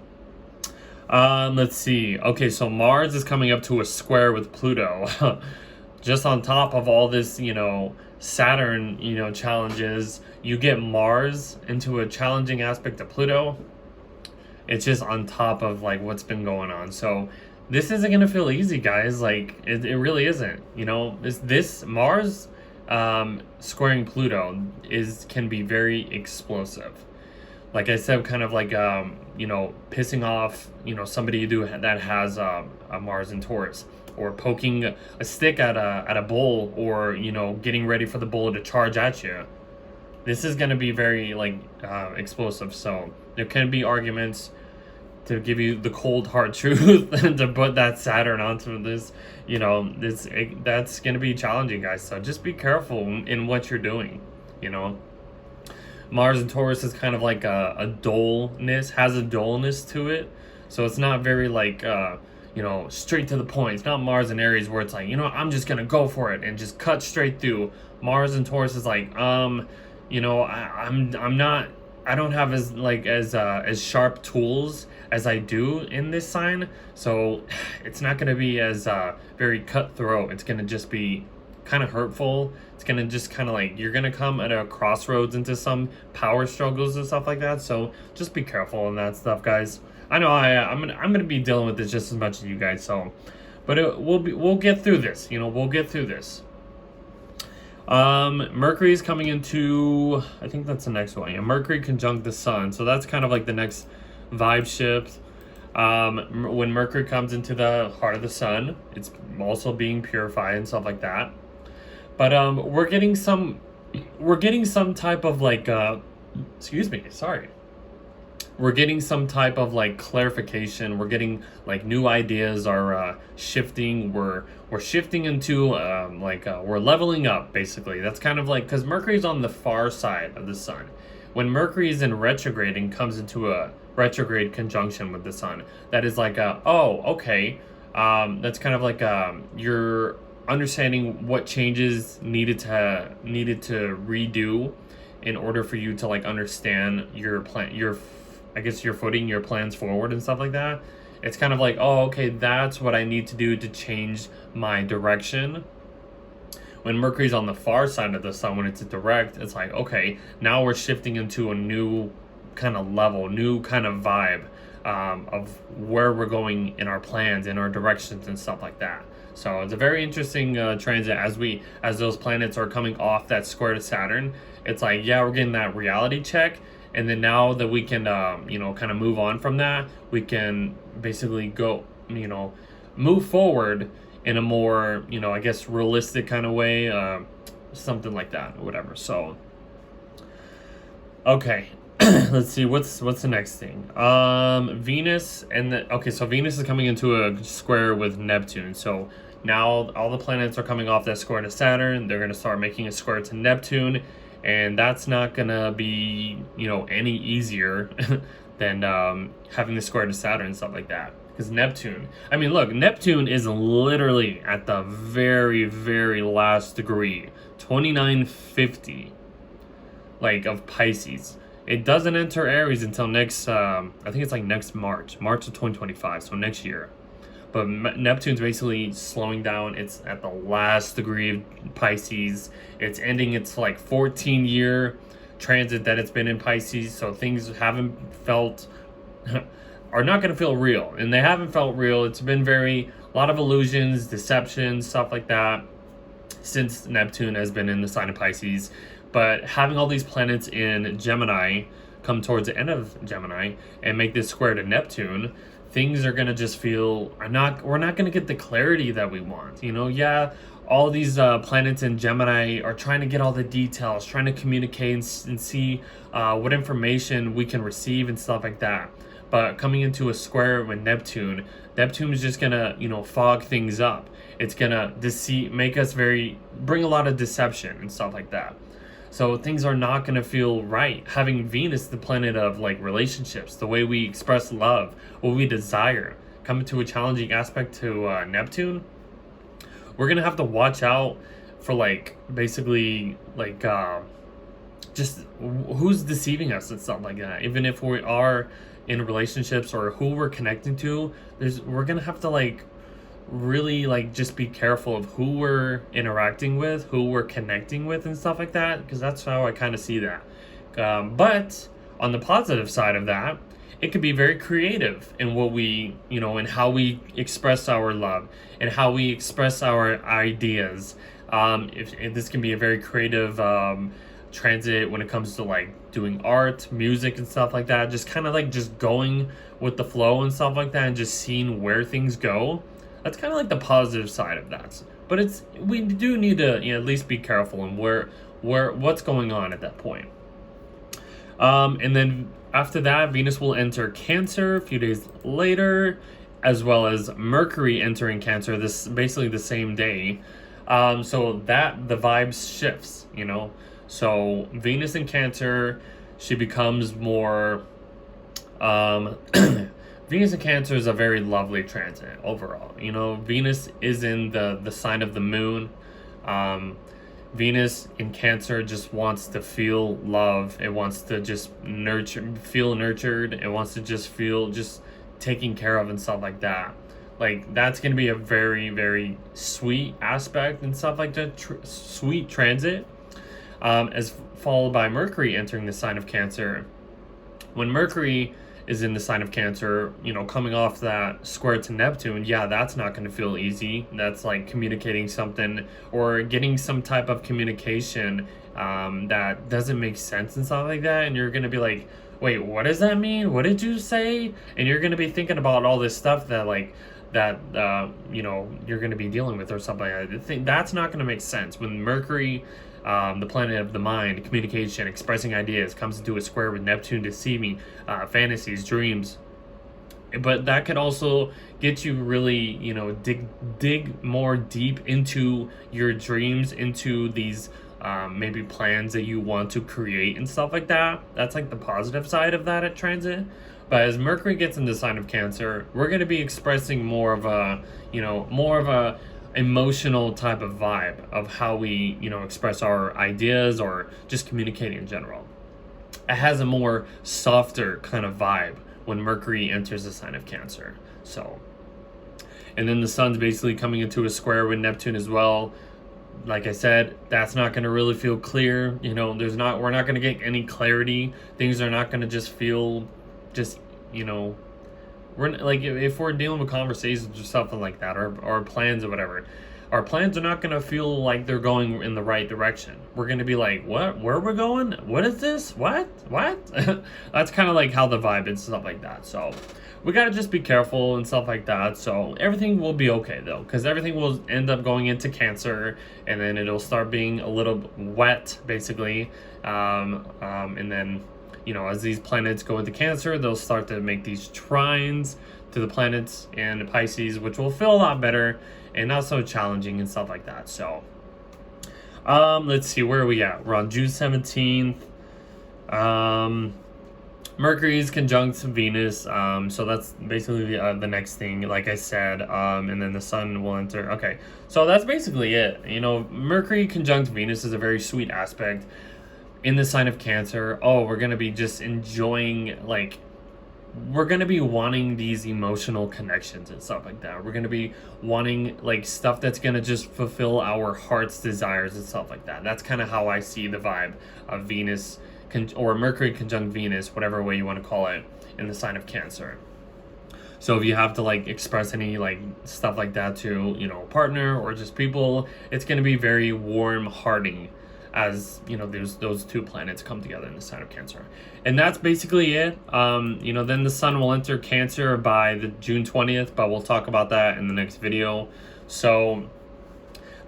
let's see. Okay, so Mars is coming up to a square with Pluto. Just on top of all this, you know, Saturn, you know, challenges, you get Mars into a challenging aspect of Pluto. It's just on top of like what's been going on. So this isn't gonna feel easy, guys. Like it really isn't. You know, this Mars squaring Pluto can be very explosive. like I said, kind of like pissing off somebody that has a Mars in Taurus, or poking a stick at a bull, or getting ready for the bull to charge at you. This is going to be very explosive. So there can be arguments to give you the cold hard truth and to put that Saturn onto this. That's going to be challenging, guys. So just be careful in what you're doing. Mars and Taurus is kind of like a dullness, has a dullness to it. So it's not very straight to the point. It's not Mars and Aries where it's like, I'm just going to go for it and just cut straight through. Mars and Taurus is like, I'm not, I don't have as sharp tools as I do in this sign. So it's not going to be as very cutthroat. It's going to just be kind of hurtful. It's going to just kind of you're going to come at a crossroads into some power struggles and stuff like that. So just be careful on that stuff, guys. I know I'm going to be dealing with this just as much as you guys. So, but we'll get through this. We'll get through this. Mercury is coming into, I think that's the next one. Yeah, Mercury conjunct the sun. So that's kind of like the next vibe shift. When Mercury comes into the heart of the sun, it's also being purified and stuff like that. But we're getting some type of we're getting some type of clarification. We're getting new ideas are shifting. We're shifting into we're leveling up, basically. That's kind of because Mercury's on the far side of the sun. When Mercury is in retrograde and comes into a retrograde conjunction with the sun, that is okay. That's kind of you're understanding what changes needed to redo in order for you to understand your plan, your footing, your plans forward and stuff like that. It's kind of okay, that's what I need to do to change my direction. When Mercury's on the far side of the sun, when it's direct, it's okay, now we're shifting into a new kind of level, new kind of vibe of where we're going in our plans, in our directions and stuff like that. So it's a very interesting transit as those planets are coming off that square to Saturn. It's we're getting that reality check. And then now that we can, kind of move on from that, we can basically go, move forward in a more, realistic kind of way, something like that, or whatever. So, okay, let's see, what's the next thing? Venus so Venus is coming into a square with Neptune. So now all the planets are coming off that square to Saturn. They're going to start making a square to Neptune. And that's not going to be, any easier than having the square to Saturn and stuff like that. Because Neptune, Neptune is literally at the very, very last degree, 2950, of Pisces. It doesn't enter Aries until next, I think it's next March of 2025, so next year. But Neptune's basically slowing down. It's at the last degree of Pisces. It's ending its 14-year transit that it's been in Pisces. So things are not going to feel real. And they haven't felt real. It's been a lot of illusions, deception, stuff like that since Neptune has been in the sign of Pisces. But having all these planets in Gemini come towards the end of Gemini and make this square to Neptune, things are going to just feel, we're not going to get the clarity that we want. All these planets in Gemini are trying to get all the details, trying to communicate and see what information we can receive and stuff like that. But coming into a square with Neptune is just going to, fog things up. It's going to bring a lot of deception and stuff like that. So things are not going to feel right. Having Venus, the planet of relationships, the way we express love, what we desire, coming to a challenging aspect to Neptune, we're going to have to watch out for just who's deceiving us and stuff like that. Even if we are in relationships or who we're connecting to, we're going to have to really just be careful of who we're interacting with, who we're connecting with and stuff like that, because that's how I kind of see that. But on the positive side of that, it could be very creative in what we, and how we express our love and how we express our ideas. If this can be a very creative transit when it comes to like doing art, music, and stuff like that. Just kind of like just going with the flow and stuff like that, and just seeing where things go. That's kind of like the positive side of that. But we do need to, you know, at least be careful and what's going on at that point. And then after that, Venus will enter Cancer a few days later, as well as Mercury entering Cancer this basically the same day. So that the vibes shifts, you know. So Venus in Cancer, she becomes more Venus in Cancer is a very lovely transit overall. You know, Venus is in the sign of the moon. Venus in Cancer just wants to feel love. It wants to just feel nurtured. It wants to just feel just taken care of and stuff like that. Like, that's going to be a very, very sweet aspect and stuff like that. Sweet transit. As followed by Mercury entering the sign of Cancer. When Mercury is in the sign of Cancer, you know, coming off that square to Neptune, yeah, that's not going to feel easy. That's like communicating something or getting some type of communication that doesn't make sense and stuff like that. And you're going to be like, wait, what does that mean? What did you say? And you're going to be thinking about all this stuff that you know, you're going to be dealing with or something like that. That's not going to make sense. When Mercury, the planet of the mind, communication, expressing ideas, comes into a square with Neptune, deceiving, fantasies, dreams. But that could also get you really, you know, dig more deep into your dreams, into these maybe plans that you want to create and stuff like that. That's like the positive side of that at transit. But as Mercury gets into the sign of Cancer, we're going to be expressing more of a, you know, more of a emotional type of vibe of how we, you know, express our ideas or just communicating in general. It has a more softer kind of vibe when Mercury enters the sign of Cancer. So, and then the sun's basically coming into a square with Neptune as well. Like I said, that's not going to really feel clear. You know, we're not going to get any clarity. Things are not going to just feel just, you know, we're like, if we're dealing with conversations or something like that, or plans or whatever, our plans are not going to feel like they're going in the right direction. We're going to be like, what, where we're going? What is this? What? That's kind of like how the vibe is and stuff like that. So we got to just be careful and stuff like that. So everything will be okay though, because everything will end up going into Cancer, and then it'll start being a little wet basically. And then, you know, as these planets go into Cancer, they'll start to make these trines to the planets in Pisces, which will feel a lot better and not so challenging and stuff like that. So, let's see, where are we at? We're on June 17th. Mercury's conjunct Venus, so that's basically the next thing, like I said, and then the sun will enter. Okay, so that's basically it. You know, Mercury conjunct Venus is a very sweet aspect in the sign of Cancer. Oh, we're going to be just enjoying, like, we're going to be wanting these emotional connections and stuff like that. We're going to be wanting, like, stuff that's going to just fulfill our heart's desires and stuff like that. That's kind of how I see the vibe of Venus, or Mercury conjunct Venus, whatever way you want to call it, in the sign of Cancer. So if you have to, like, express any, like, stuff like that to, you know, a partner or just people, it's going to be very warm-hearting, as, you know, those two planets come together in the sign of Cancer. And that's basically it. You know, then the sun will enter Cancer by the June 20th, but we'll talk about that in the next video. So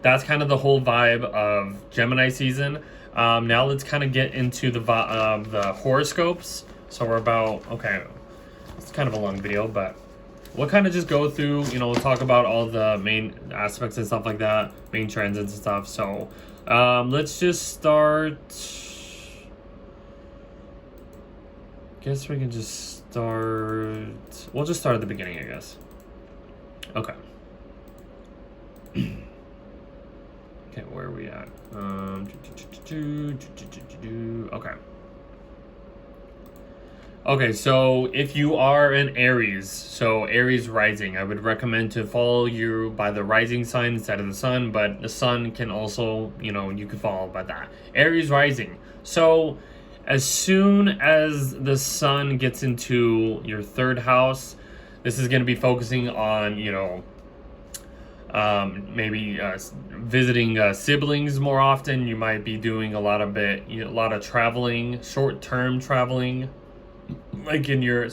that's kind of the whole vibe of Gemini season. Now let's kind of get into the horoscopes. So we're about, okay, it's kind of a long video, but we'll kind of just go through, you know, we'll talk about all the main aspects and stuff like that, main transits and stuff. So let's just start. Guess we can just start. We'll just start at the beginning, I guess. Okay. Okay, where are we at? Okay. Okay, so if you are an Aries, so Aries rising, I would recommend to follow you by the rising sign instead of the sun, but the sun can also, you know, you can follow by that. Aries rising. So as soon as the sun gets into your third house, this is going to be focusing on, you know, maybe visiting siblings more often. You might be doing a lot of traveling, short-term traveling, like in your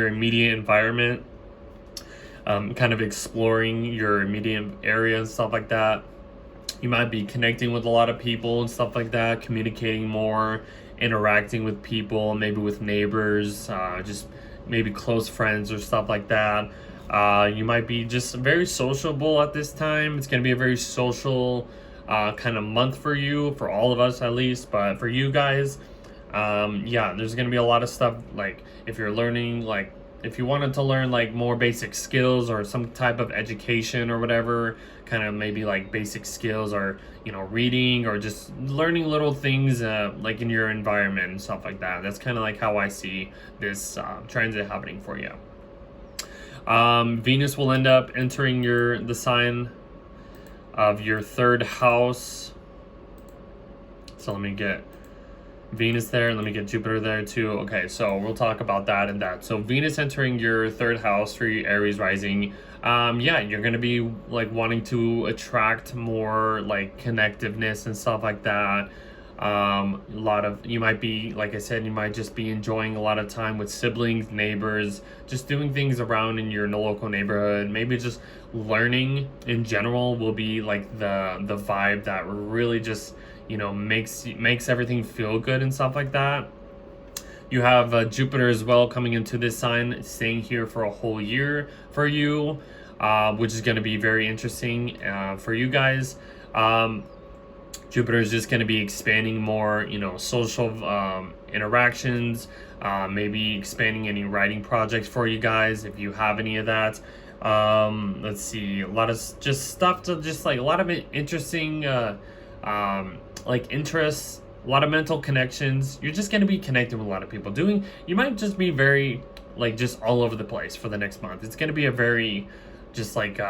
immediate environment, kind of exploring your immediate area and stuff like that. You might be connecting with a lot of people and stuff like that, communicating more, interacting with people, maybe with neighbors, just maybe close friends or stuff like that. You might be just very sociable at this time. It's going to be a very social kind of month for you, for all of us at least, but for you guys, yeah, there's going to be a lot of stuff, like if you're learning, like if you wanted to learn like more basic skills or some type of education or whatever, kind of maybe like basic skills, or reading, or just learning little things like in your environment and stuff like that. That's kind of like how I see this transit happening for you. Venus will end up entering the sign of your third house. So let me get Venus there, and let me get Jupiter there too. Okay, so we'll talk about that and that. So Venus entering your third house for your Aries rising. Yeah, you're gonna be like wanting to attract more like connectiveness and stuff like that. You might be, like I said, you might just be enjoying a lot of time with siblings, neighbors, just doing things around in your local neighborhood. Maybe just learning in general will be like the vibe that really just makes everything feel good and stuff like that. You have Jupiter as well coming into this sign, staying here for a whole year for you, which is going to be very interesting for you guys. Jupiter is just going to be expanding more, social interactions, maybe expanding any writing projects for you guys if you have any of that. Let's see, a lot of just stuff to just like a lot of interesting like interests, a lot of mental connections. You're just going to be connecting with a lot of people. You might just be very like just all over the place for the next month. It's going to be a very just like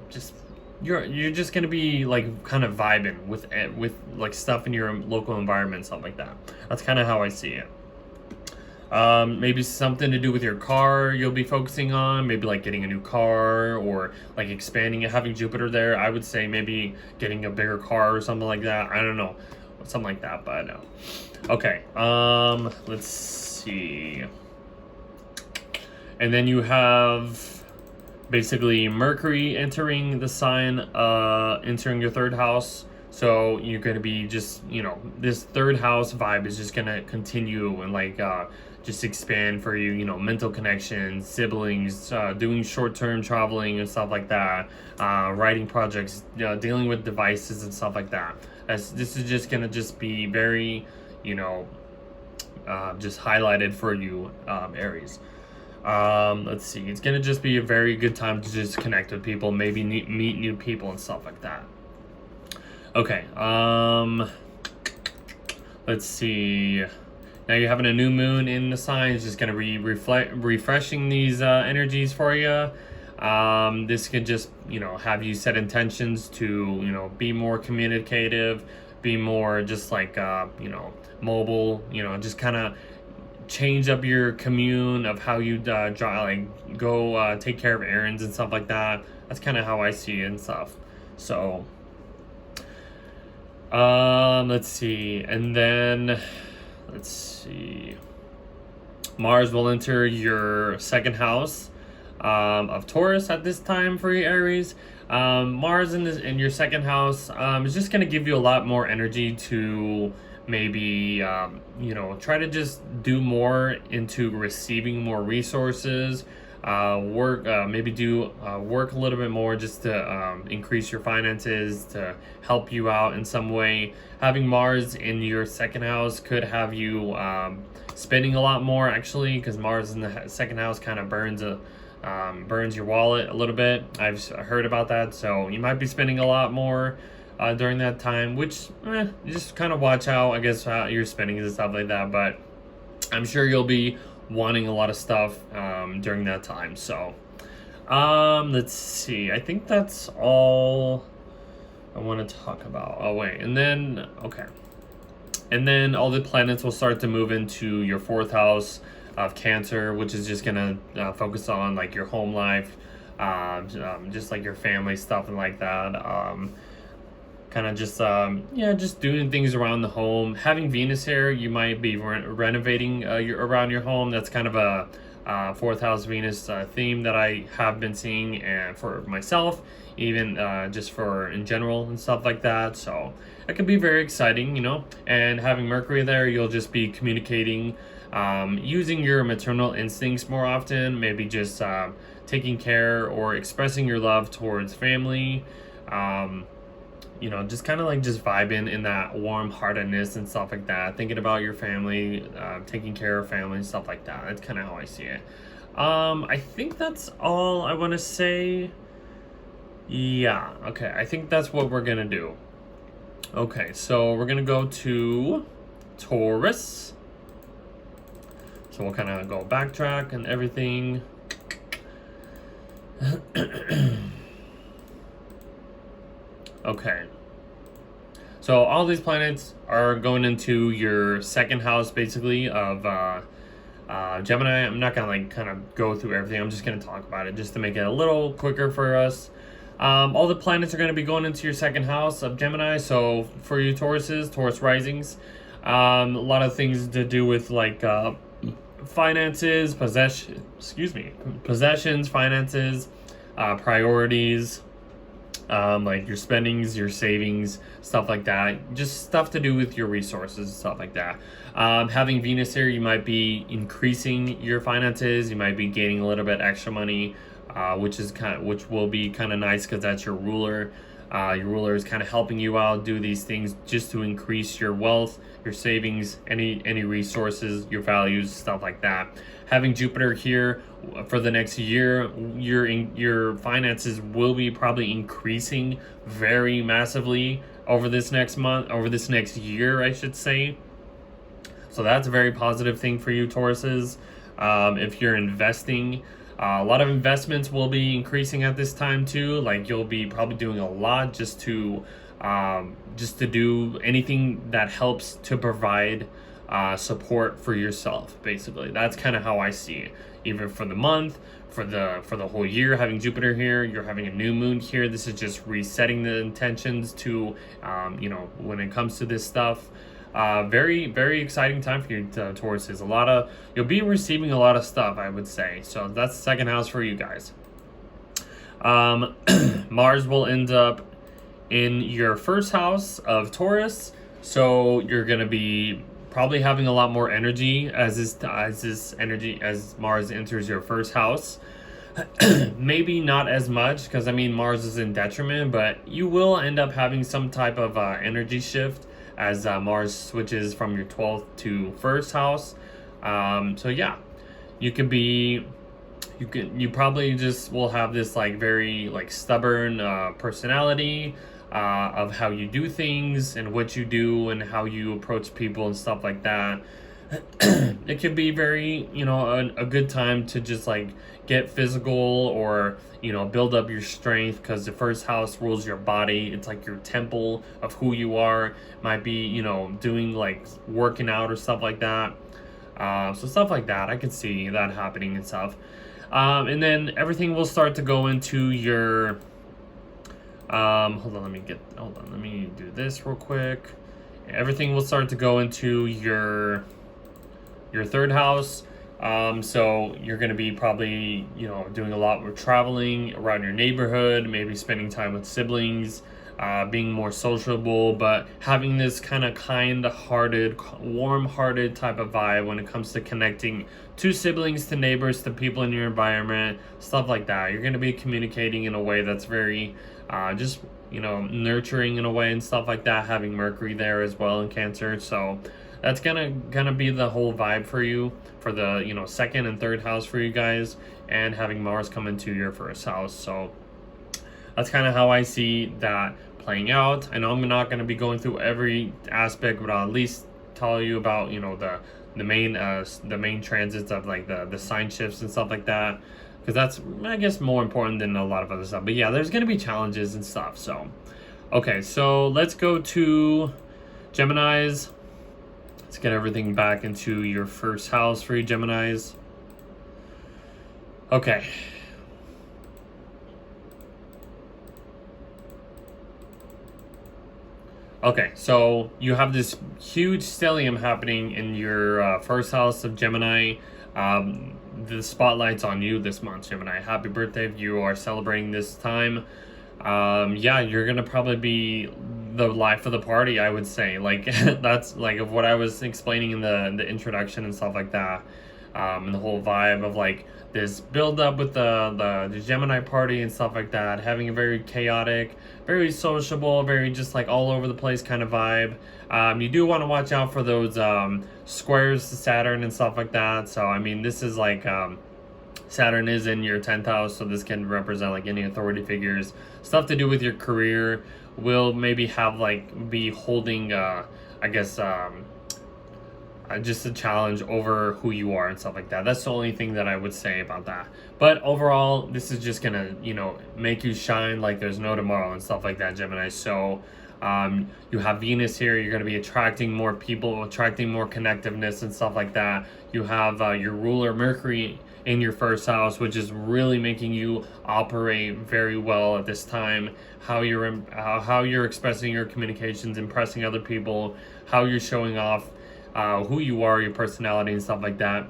just you're just going to be like kind of vibing with like stuff in your local environment, stuff like that. That's kind of how I see it. Maybe something to do with your car you'll be focusing on, maybe like getting a new car, or like expanding it, having Jupiter there. I would say maybe getting a bigger car or something like that. I don't know, something like that, but no. Okay, let's see. And then you have basically Mercury entering the sign, entering your third house. So you're going to be just, this third house vibe is just going to continue and like just expand for you, mental connections, siblings, doing short-term traveling and stuff like that, writing projects, dealing with devices and stuff like that. This is just going to just be very, just highlighted for you, Aries. Let's see, it's going to just be a very good time to just connect with people, maybe meet new people and stuff like that. Okay, let's see. Now you're having a new moon in the sign. It's just going to be refreshing these energies for you. This could just, have you set intentions to, be more communicative, be more just like, mobile, just kind of change up your commune of how you go take care of errands and stuff like that. That's kind of how I see it and stuff. So let's see, and then let's see, Mars will enter your second house of Taurus at this time for your Aries. Mars in your second house is just going to give you a lot more energy to maybe try to just do more into receiving more resources, maybe do work a little bit more just to increase your finances, to help you out in some way. Having Mars in your second house could have you spending a lot more, actually, because Mars in the second house kind of burns your wallet a little bit. I've heard about that, so you might be spending a lot more during that time, which you just kind of watch out, I guess, how you're spending and stuff like that. But I'm sure you'll be wanting a lot of stuff during that time. So let's see, I think that's all I want to talk about. Oh wait, and then and then all the planets will start to move into your fourth house of Cancer, which is just gonna focus on like your home life, just like your family stuff and like that. Kind of just yeah, just doing things around the home. Having Venus here, you might be renovating around your home. That's kind of a fourth house Venus theme that I have been seeing, and for myself, even just for in general and stuff like that. So it can be very exciting, you know. And having Mercury there, you'll just be communicating, using your maternal instincts more often. Maybe just taking care or expressing your love towards family. You know, just kind of like just vibing in that warm-heartedness and stuff like that. Thinking about your family, taking care of family and stuff like that. That's kind of how I see it. I think that's all I want to say. Yeah, okay. I think that's what we're going to do. Okay, so we're going to go to Taurus. So we'll kind of go backtrack and everything. Okay, so all these planets are going into your second house, basically, of Gemini. I'm not gonna like kind of go through everything. I'm just gonna talk about it just to make it a little quicker for us. All the planets are going to be going into your second house of Gemini. So for you Tauruses, Taurus risings, a lot of things to do with like finances, possessions, finances, priorities. Like your spendings, your savings, stuff like that. Just stuff to do with your resources, stuff like that. Having Venus here, you might be increasing your finances. You might be gaining a little bit extra money, which will be kind of nice because that's your ruler. Your ruler is kind of helping you out do these things just to increase your wealth, your savings, any resources, your values, stuff like that. Having Jupiter here for the next year, your finances will be probably increasing very massively over this next year, I should say. So that's a very positive thing for you Tauruses. If you're investing, a lot of investments will be increasing at this time too. Like you'll be probably doing a lot just to do anything that helps to provide support for yourself. Basically, that's kind of how I see it. Even for the month, for the whole year, having Jupiter here, you're having a new moon here. This is just resetting the intentions to, when it comes to this stuff. Very, very exciting time for you Tauruses. You'll be receiving a lot of stuff, I would say. So that's the second house for you guys. Mars will end up in your first house of Taurus. So you're going to be probably having a lot more energy as Mars enters your first house. Maybe not as much because Mars is in detriment, but you will end up having some type of energy shift as Mars switches from your 12th to first house. So yeah, you probably just will have this like very like stubborn personality of how you do things and what you do and how you approach people and stuff like that. It could be very, a good time to just like get physical or, build up your strength because the first house rules your body. It's like your temple of who you are. Might be, doing like working out or stuff like that. So stuff like that, I could see that happening and stuff. And then everything will start to go into your, hold on, let me do this real quick. Everything will start to go into your third house. So you're going to be probably, doing a lot more traveling around your neighborhood, maybe spending time with siblings, being more sociable, but having this kind of kind-hearted, warm-hearted type of vibe when it comes to connecting to siblings, to neighbors, to people in your environment, stuff like that. You're going to be communicating in a way that's very, nurturing in a way and stuff like that, having Mercury there as well in Cancer. So that's gonna be the whole vibe for you for the second and third house for you guys, and having Mars come into your first house. So that's kind of how I see that playing out. I know I'm not going to be going through every aspect, but I'll at least tell you about the main transits of like the sign shifts and stuff like that, because that's, I guess, more important than a lot of other stuff. But yeah, there's going to be challenges and stuff. So okay, so let's go to Geminis. Let's get everything back into your first house for you Geminis. Okay. Okay, so you have this huge stellium happening in your first house of Gemini. The spotlight's on you this month, Gemini. Happy birthday if you are celebrating this time. Yeah, you're gonna probably be the life of the party, I would say. Like that's like of what I was explaining in the introduction and stuff like that. And the whole vibe of like this build up with the Gemini party and stuff like that, having a very chaotic, very sociable, very just like all over the place kind of vibe. You do want to watch out for those squares to Saturn and stuff like that. So I mean, this is like Saturn is in your 10th house, so this can represent like any authority figures, stuff to do with your career. Will maybe have like be holding I guess just a challenge over who you are and stuff like that. That's the only thing that I would say about that. But overall, this is just gonna, you know, make you shine like there's no tomorrow and stuff like that, Gemini. So you have Venus here. You're gonna be attracting more people, attracting more connectiveness and stuff like that. You have your ruler Mercury in your first house, which is really making you operate very well at this time. How you're expressing your communications, impressing other people, how you're showing off who you are, your personality and stuff like that.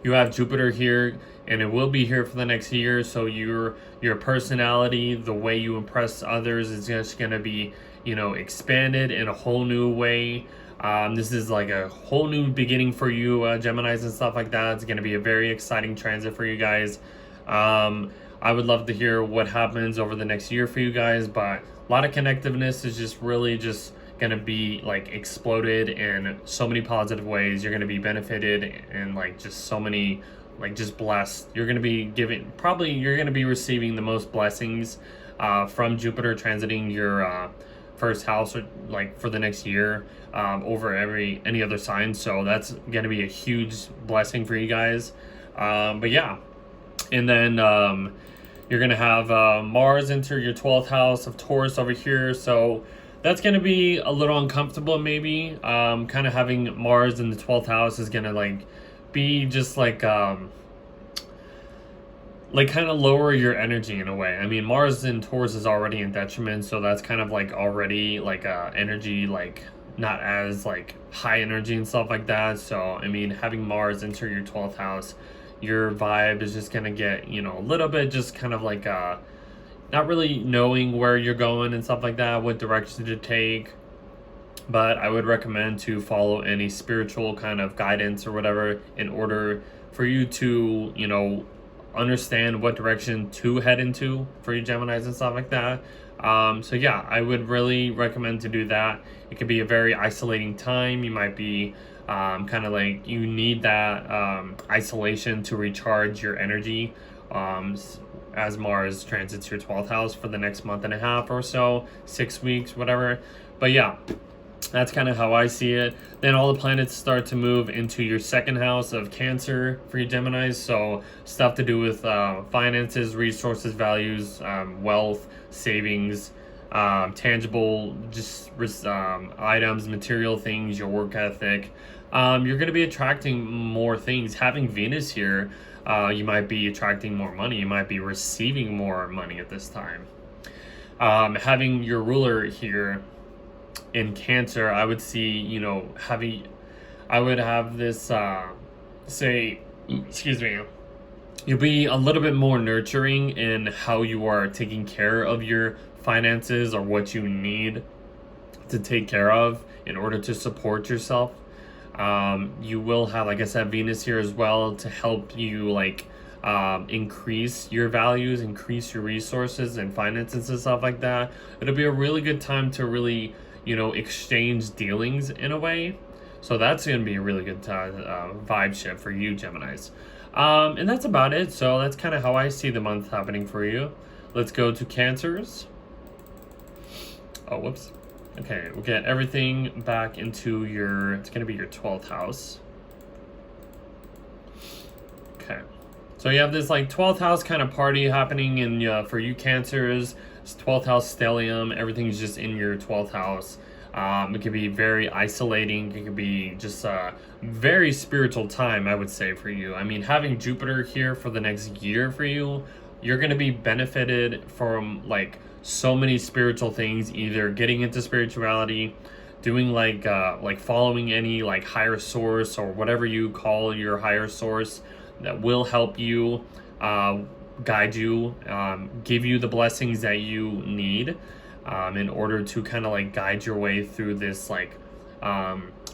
You have Jupiter here, and it will be here for the next year. So your personality, the way you impress others, is just gonna be, you know, expanded in a whole new way. This is like a whole new beginning for you, Geminis and stuff like that. It's gonna be a very exciting transit for you guys. I would love to hear what happens over the next year for you guys, but a lot of connectiveness is just really just gonna be like exploded in so many positive ways. You're gonna be benefited and like just so many, like just blessed. You're gonna be you're gonna be receiving the most blessings from Jupiter transiting your first house, or like for the next year, over any other sign. So that's gonna be a huge blessing for you guys. But yeah, and then you're gonna have Mars enter your 12th house of Taurus over here. So that's going to be a little uncomfortable, maybe. Kind of having Mars in the 12th house is going to like be just like kind of lower your energy in a way. I mean, Mars in Taurus is already in detriment, so that's kind of like already like energy, like not as like high energy and stuff like that. So I mean, having Mars enter your 12th house, your vibe is just going to get, you know, a little bit just kind of like not really knowing where you're going and stuff like that, what direction to take. But I would recommend to follow any spiritual kind of guidance or whatever in order for you to, you know, understand what direction to head into for your Geminis and stuff like that. So yeah, I would really recommend to do that. It could be a very isolating time. You might be kind of like you need that isolation to recharge your energy. As Mars transits your 12th house for the next month and a half or so, 6 weeks, whatever. But yeah, that's kind of how I see it. Then all the planets start to move into your second house of Cancer for your Geminis. So stuff to do with finances, resources, values, wealth, savings, tangible just items, material things, your work ethic. You're going to be attracting more things. Having Venus here, you might be attracting more money. You might be receiving more money at this time. Having your ruler here in Cancer, I would see, you know, I would have this, excuse me, you'll be a little bit more nurturing in how you are taking care of your finances or what you need to take care of in order to support yourself. You will have, like I said, Venus here as well to help you like increase your values, increase your resources and finances and stuff like that. It'll be a really good time to really, you know, exchange dealings in a way. So that's going to be a really good vibe shift for you, Geminis. And that's about it. So that's kind of how I see the month happening for you. Let's go to Cancers. Oh, whoops. Okay, we'll get everything back into it's going to be your 12th house. Okay. So you have this like 12th house kind of party happening in for you Cancers. It's 12th house stellium. Everything's just in your 12th house. It could be very isolating. It could be just a very spiritual time, I would say, for you. I mean, having Jupiter here for the next year for you, you're going to be benefited from like so many spiritual things, either getting into spirituality, doing like following any like higher source or whatever you call your higher source that will help you, guide you, give you the blessings that you need, in order to kind of like guide your way through this like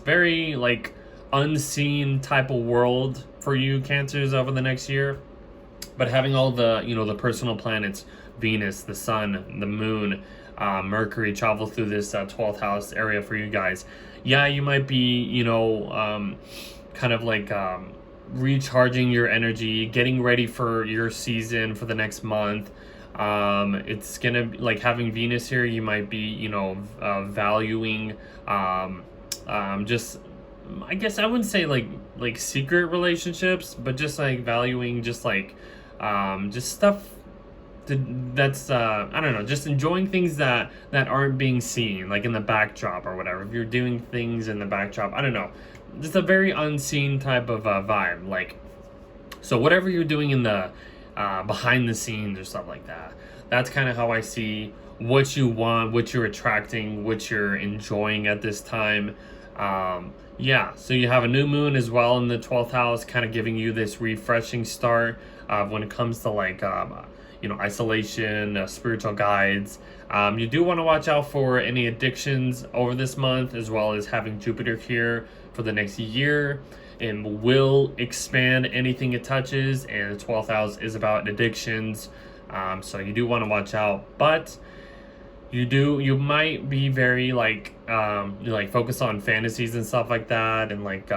very like unseen type of world for you Cancers over the next year. But having all the, you know, the personal planets, Venus, the sun, the moon, Mercury travel through this 12th house area for you guys. Yeah, you might be, you know, kind of like recharging your energy, getting ready for your season for the next month. It's gonna be like having Venus here, you might be, you know, valuing just, I guess I wouldn't say like secret relationships, but just like valuing just like just stuff that's I don't know, just enjoying things that aren't being seen, like in the backdrop or whatever. If you're doing things in the backdrop, I don't know, just a very unseen type of vibe. Like, so whatever you're doing in the behind the scenes or stuff like that, that's kind of how I see what you want, what you're attracting, what you're enjoying at this time. Yeah, so you have a new moon as well in the 12th house, kind of giving you this refreshing start when it comes to like you know, isolation, spiritual guides. You do want to watch out for any addictions over this month, as well as having Jupiter here for the next year, and will expand anything it touches, and the 12th house is about addictions, so you do want to watch out. But you might be very like focused on fantasies and stuff like that, and like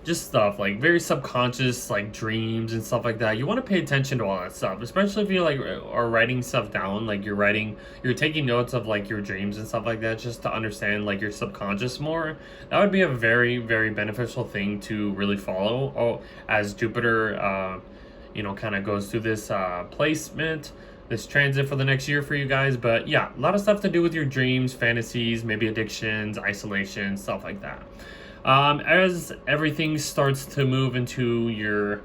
just stuff like very subconscious, like dreams and stuff like that. You want to pay attention to all that stuff, especially if you like are writing stuff down, like you're taking notes of like your dreams and stuff like that, just to understand like your subconscious more. That would be a very, very beneficial thing to really follow as Jupiter you know, kind of goes through this placement, this transit for the next year for you guys. But yeah, a lot of stuff to do with your dreams, fantasies, maybe addictions, isolation, stuff like that. As everything starts to move into your,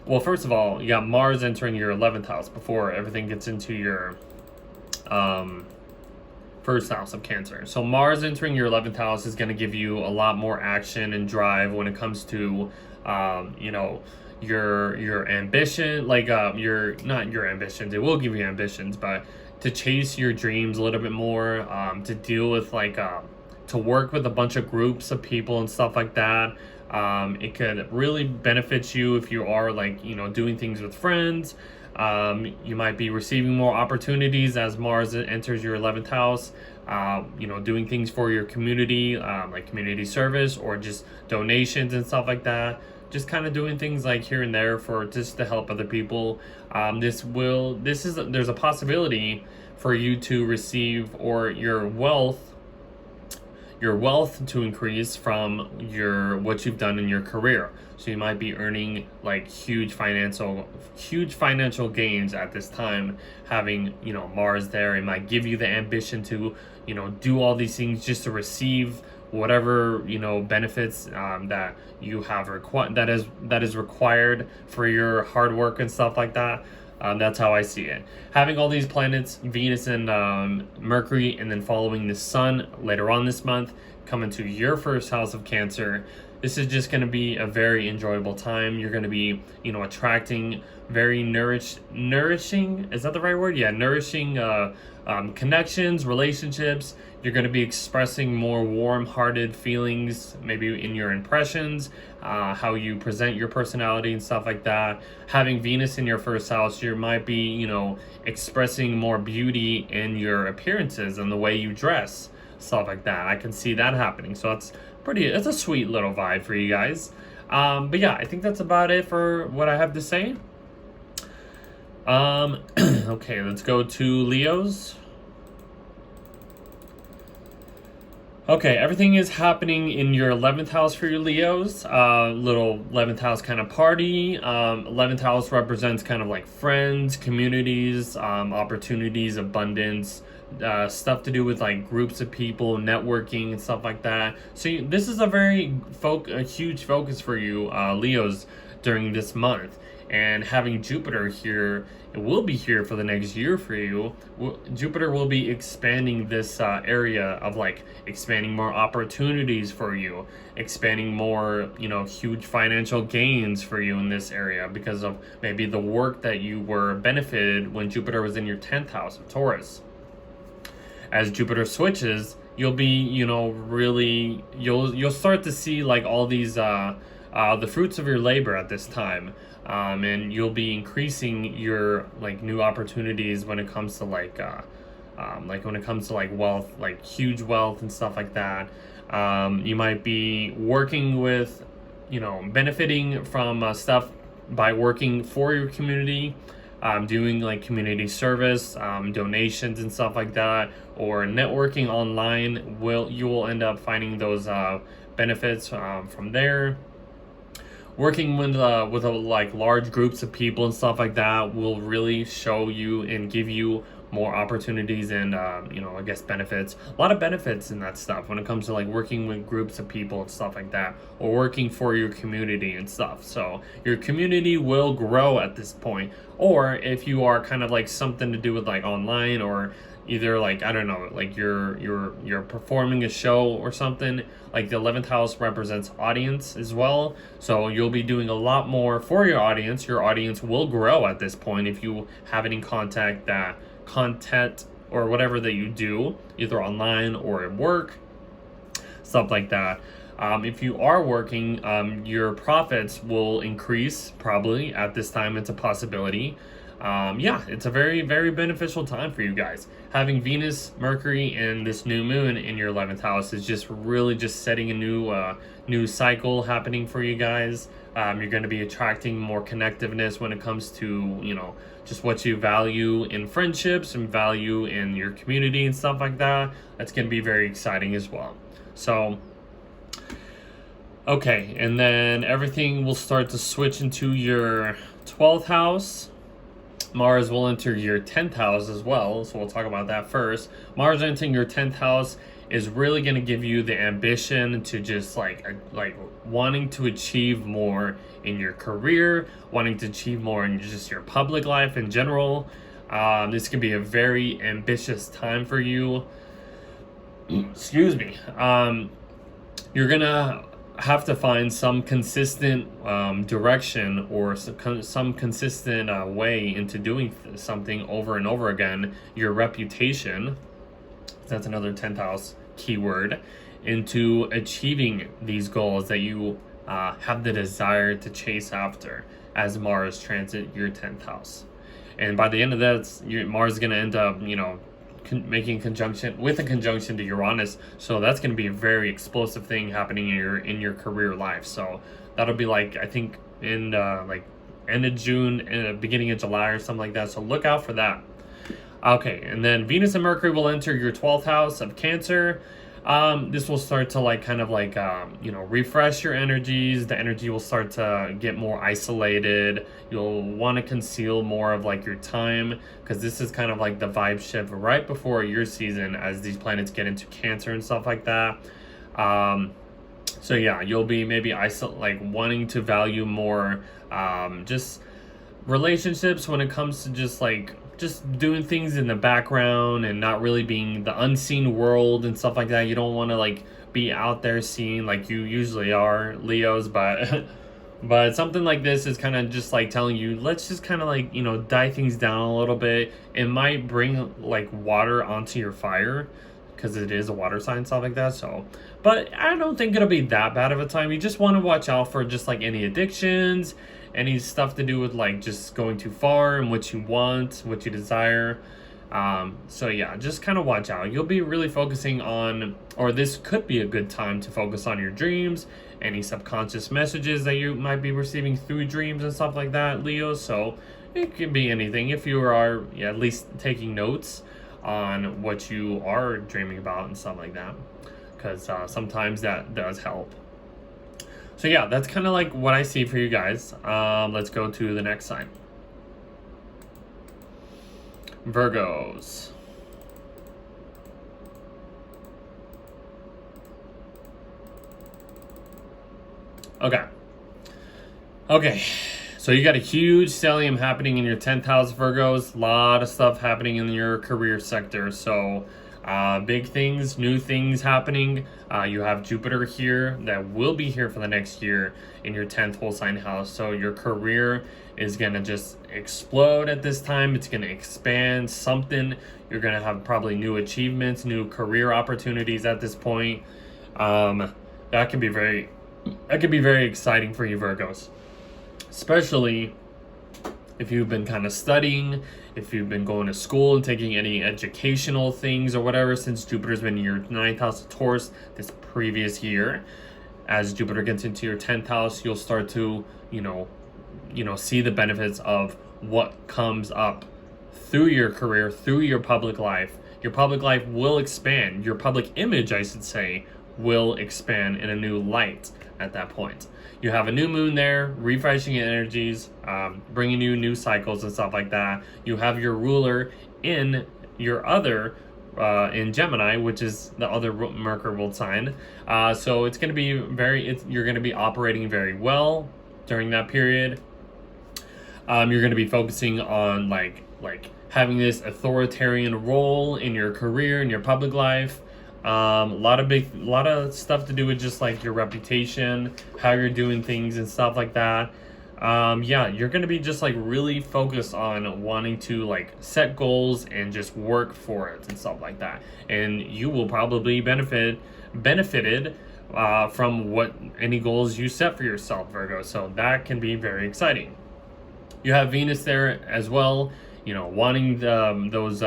well, first of all, you got Mars entering your 11th house before everything gets into your first house of Cancer. So Mars entering your 11th house is going to give you a lot more action and drive when it comes to, you know, your ambition, like your, not your ambitions, it will give you ambitions, but to chase your dreams a little bit more, to deal with like to work with a bunch of groups of people and stuff like that. It could really benefit you if you are like, you know, doing things with friends. You might be receiving more opportunities as Mars enters your 11th house, you know, doing things for your community, like community service or just donations and stuff like that. Just kind of doing things like here and there for just to help other people. There's a possibility for you to receive, or your wealth to increase from what you've done in your career. So you might be earning like huge financial gains at this time, having, you know, Mars there. It might give you the ambition to, you know, do all these things just to receive whatever, you know, benefits that you have that is required for your hard work and stuff like that. That's how I see it. Having all these planets, Venus and Mercury, and then following the sun later on this month, come into your first house of Cancer. This is just going to be a very enjoyable time. You're going to be, you know, attracting very nourishing, is that the right word? Yeah, nourishing connections, relationships. You're going to be expressing more warm-hearted feelings, maybe in your impressions, how you present your personality and stuff like that. Having Venus in your first house, you might be, you know, expressing more beauty in your appearances and the way you dress, stuff like that. I can see that happening. So it's a sweet little vibe for you guys. But yeah, I think that's about it for what I have to say. Okay, let's go to Leos. Okay, everything is happening in your 11th house for your Leos. Little 11th house kind of party. 11th house represents kind of like friends, communities, opportunities, abundance, stuff to do with like groups of people, networking and stuff like that. So this is a very huge focus for you, Leos, during this month. and having Jupiter here, it will be here for the next year for you. Jupiter will be expanding this area of like expanding more opportunities for you, expanding more, you know, huge financial gains for you in this area because of maybe the work that you were benefited when Jupiter was in your 10th house of Taurus. As Jupiter switches, you'll be, you know, really, you'll start to see like all these the fruits of your labor at this time, and you'll be increasing your like new opportunities when it comes to like when it comes to like wealth, like huge wealth and stuff like that. You might be working with, you know, benefiting from stuff by working for your community, doing like community service, donations and stuff like that, or networking online. You will end up finding those benefits from there. Working with like large groups of people and stuff like that will really show you and give you more opportunities and you know, I guess benefits. A lot of benefits in that stuff when it comes to like working with groups of people and stuff like that, or working for your community and stuff. So your community will grow at this point. Or if you are kind of like something to do with like online, or either like, I don't know, like you're performing a show or something, like the 11th house represents audience as well, so you'll be doing a lot more for your audience. Your audience will grow at this point if you have any content or whatever that you do, either online or at work, stuff like that. If you are working, your profits will increase probably at this time. It's a possibility. Yeah, it's a very, very beneficial time for you guys. Having Venus, Mercury, and this new moon in your 11th house is just really just setting a new cycle happening for you guys. You're going to be attracting more connectiveness when it comes to, you know, just what you value in friendships and value in your community and stuff like that. That's going to be very exciting as well. So, okay, and then everything will start to switch into your 12th house. Mars will enter your 10th house as well, so we'll talk about that first. Mars entering your 10th house is really going to give you the ambition to just like wanting to achieve more in your career, wanting to achieve more in just your public life in general. This can be a very ambitious time for you. Excuse me. You're going to have to find some consistent direction or some consistent way into doing something over and over again. Your reputation, that's another 10th house keyword, into achieving these goals that you have the desire to chase after as Mars transit your 10th house. And by the end of that, Mars is going to end up, you know, making conjunction to Uranus, so that's going to be a very explosive thing happening in your career life. So that'll be like, I think in like end of June and beginning of July or something like that, so look out for that. Okay, and then Venus and Mercury will enter your 12th house of Cancer. This will start to like kind of like you know, refresh your energies. The energy will start to get more isolated. You'll want to conceal more of like your time, because this is kind of like the vibe shift right before your season as these planets get into Cancer and stuff like that. So yeah, you'll be maybe like wanting to value more just relationships when it comes to just doing things in the background and not really being the unseen world and stuff like that. You don't want to like be out there seen like you usually are, Leos, but but something like this is kind of just like telling you, let's just kind of like, you know, die things down a little bit. It might bring like water onto your fire because it is a water sign, stuff like that. So, but I don't think it'll be that bad of a time. You just want to watch out for just like any addictions, any stuff to do with like just going too far and what you want, what you desire. So yeah, just kind of watch out. You'll be really focusing on, or this could be a good time to focus on your dreams, any subconscious messages that you might be receiving through dreams and stuff like that, Leo. So it could be anything if you are at least taking notes on what you are dreaming about and stuff like that, because sometimes that does help. So yeah, that's kind of like what I see for you guys. Let's go to the next sign. Virgos. Okay. So you got a huge stellium happening in your 10th house, Virgos. A lot of stuff happening in your career sector. So big things, new things happening. You have Jupiter here that will be here for the next year in your 10th whole sign house. So your career is going to just explode at this time. It's going to expand something. You're going to have probably new achievements, new career opportunities at this point. That can be very exciting for you, Virgos. Especially if you've been kind of studying, if you've been going to school and taking any educational things or whatever, since Jupiter's been in your 9th house of Taurus this previous year. As Jupiter gets into your 10th house, you'll start to, see the benefits of what comes up through your career, through your public life. Your public life will expand. Your public image, I should say, will expand in a new light at that point. You have a new moon there, refreshing energies, bringing you new cycles and stuff like that. You have your ruler in your other, in Gemini, which is the other Mercury ruled sign. So it's going to be you're going to be operating very well during that period. You're going to be focusing on like having this authoritarian role in your career, in your public life. A lot of stuff to do with just like your reputation, how you're doing things and stuff like that. You're going to be just like really focused on wanting to like set goals and just work for it and stuff like that. And you will probably benefited from what any goals you set for yourself, Virgo. So that can be very exciting. You have Venus there as well, wanting those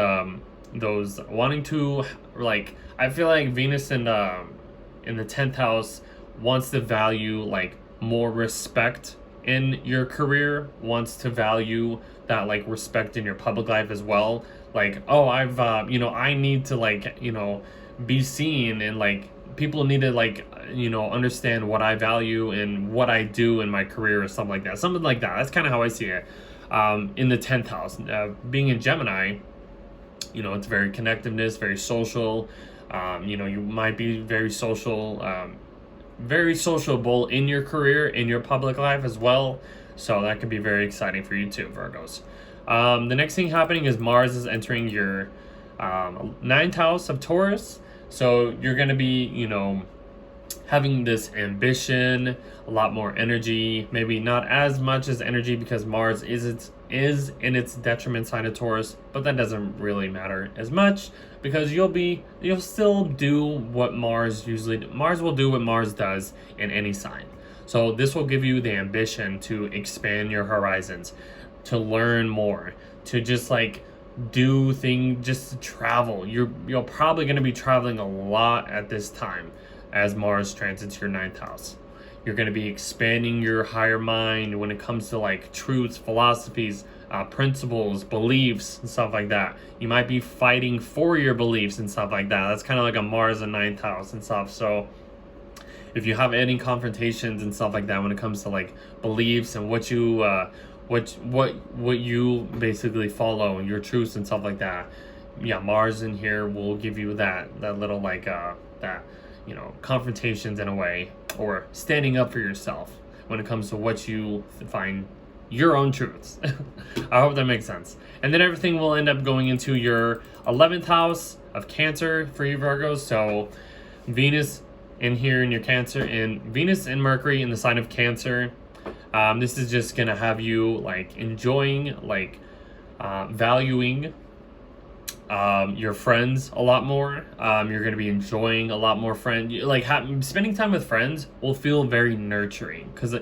wanting to like, I feel like Venus in the 10th house wants to value like more respect in your career, wants to value that like respect in your public life as well. Like, oh, I need to like, be seen, and like people need to like, understand what I value and what I do in my career or something like that. Something like that. That's kind of how I see it. In the 10th house, being in Gemini, it's very connectiveness, very social. You might be very social, very sociable in your career, in your public life as well. So that could be very exciting for you too, Virgos. The next thing happening is Mars is entering your 9th house of Taurus. So you're going to be, having this ambition, a lot more energy, maybe not as much as energy because Mars is in its detriment sign of Taurus, but that doesn't really matter as much because you'll still do what Mars will do what Mars does in any sign. So this will give you the ambition to expand your horizons, to learn more, to just like do things, just to travel. You're probably going to be traveling a lot at this time as Mars transits your 9th house. You're going to be expanding your higher mind when it comes to like truths, philosophies, principles, beliefs, and stuff like that. You might be fighting for your beliefs and stuff like that. That's kind of like a Mars in 9th house and stuff. So if you have any confrontations and stuff like that when it comes to like beliefs and what you basically follow and your truths and stuff like that, Mars in here will give you that little like that confrontations in a way, or standing up for yourself when it comes to what you find your own truths. I hope that makes sense. And then everything will end up going into your 11th house of Cancer for you, Virgos. So Venus in here in your Cancer, and Venus and Mercury in the sign of Cancer. This is just gonna have you like enjoying, like valuing your friends a lot more. You're going to be enjoying a lot more spending time with friends will feel very nurturing, because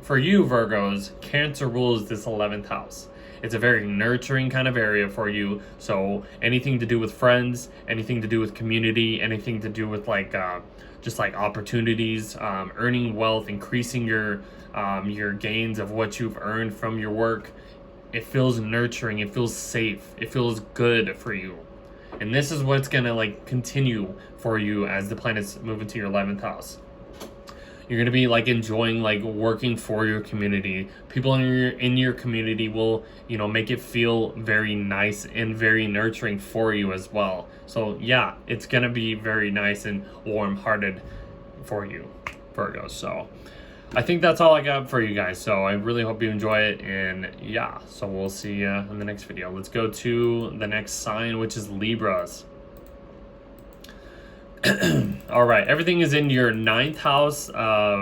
for you, Virgos, Cancer rules this 11th house. It's a very nurturing kind of area for you. So anything to do with friends, anything to do with community, anything to do with like just like opportunities, earning wealth, increasing your gains of what you've earned from your work. It feels nurturing, it feels safe, it feels good for you. And this is what's gonna like continue for you as the planets move into your 11th house. You're gonna be like enjoying like working for your community. People in your community will, make it feel very nice and very nurturing for you as well. So yeah, it's gonna be very nice and warm-hearted for you, Virgo. So I think that's all I got for you guys. So I really hope you enjoy it. And yeah, so we'll see you in the next video. Let's go to the next sign, which is Libras. All right, everything is in your 9th house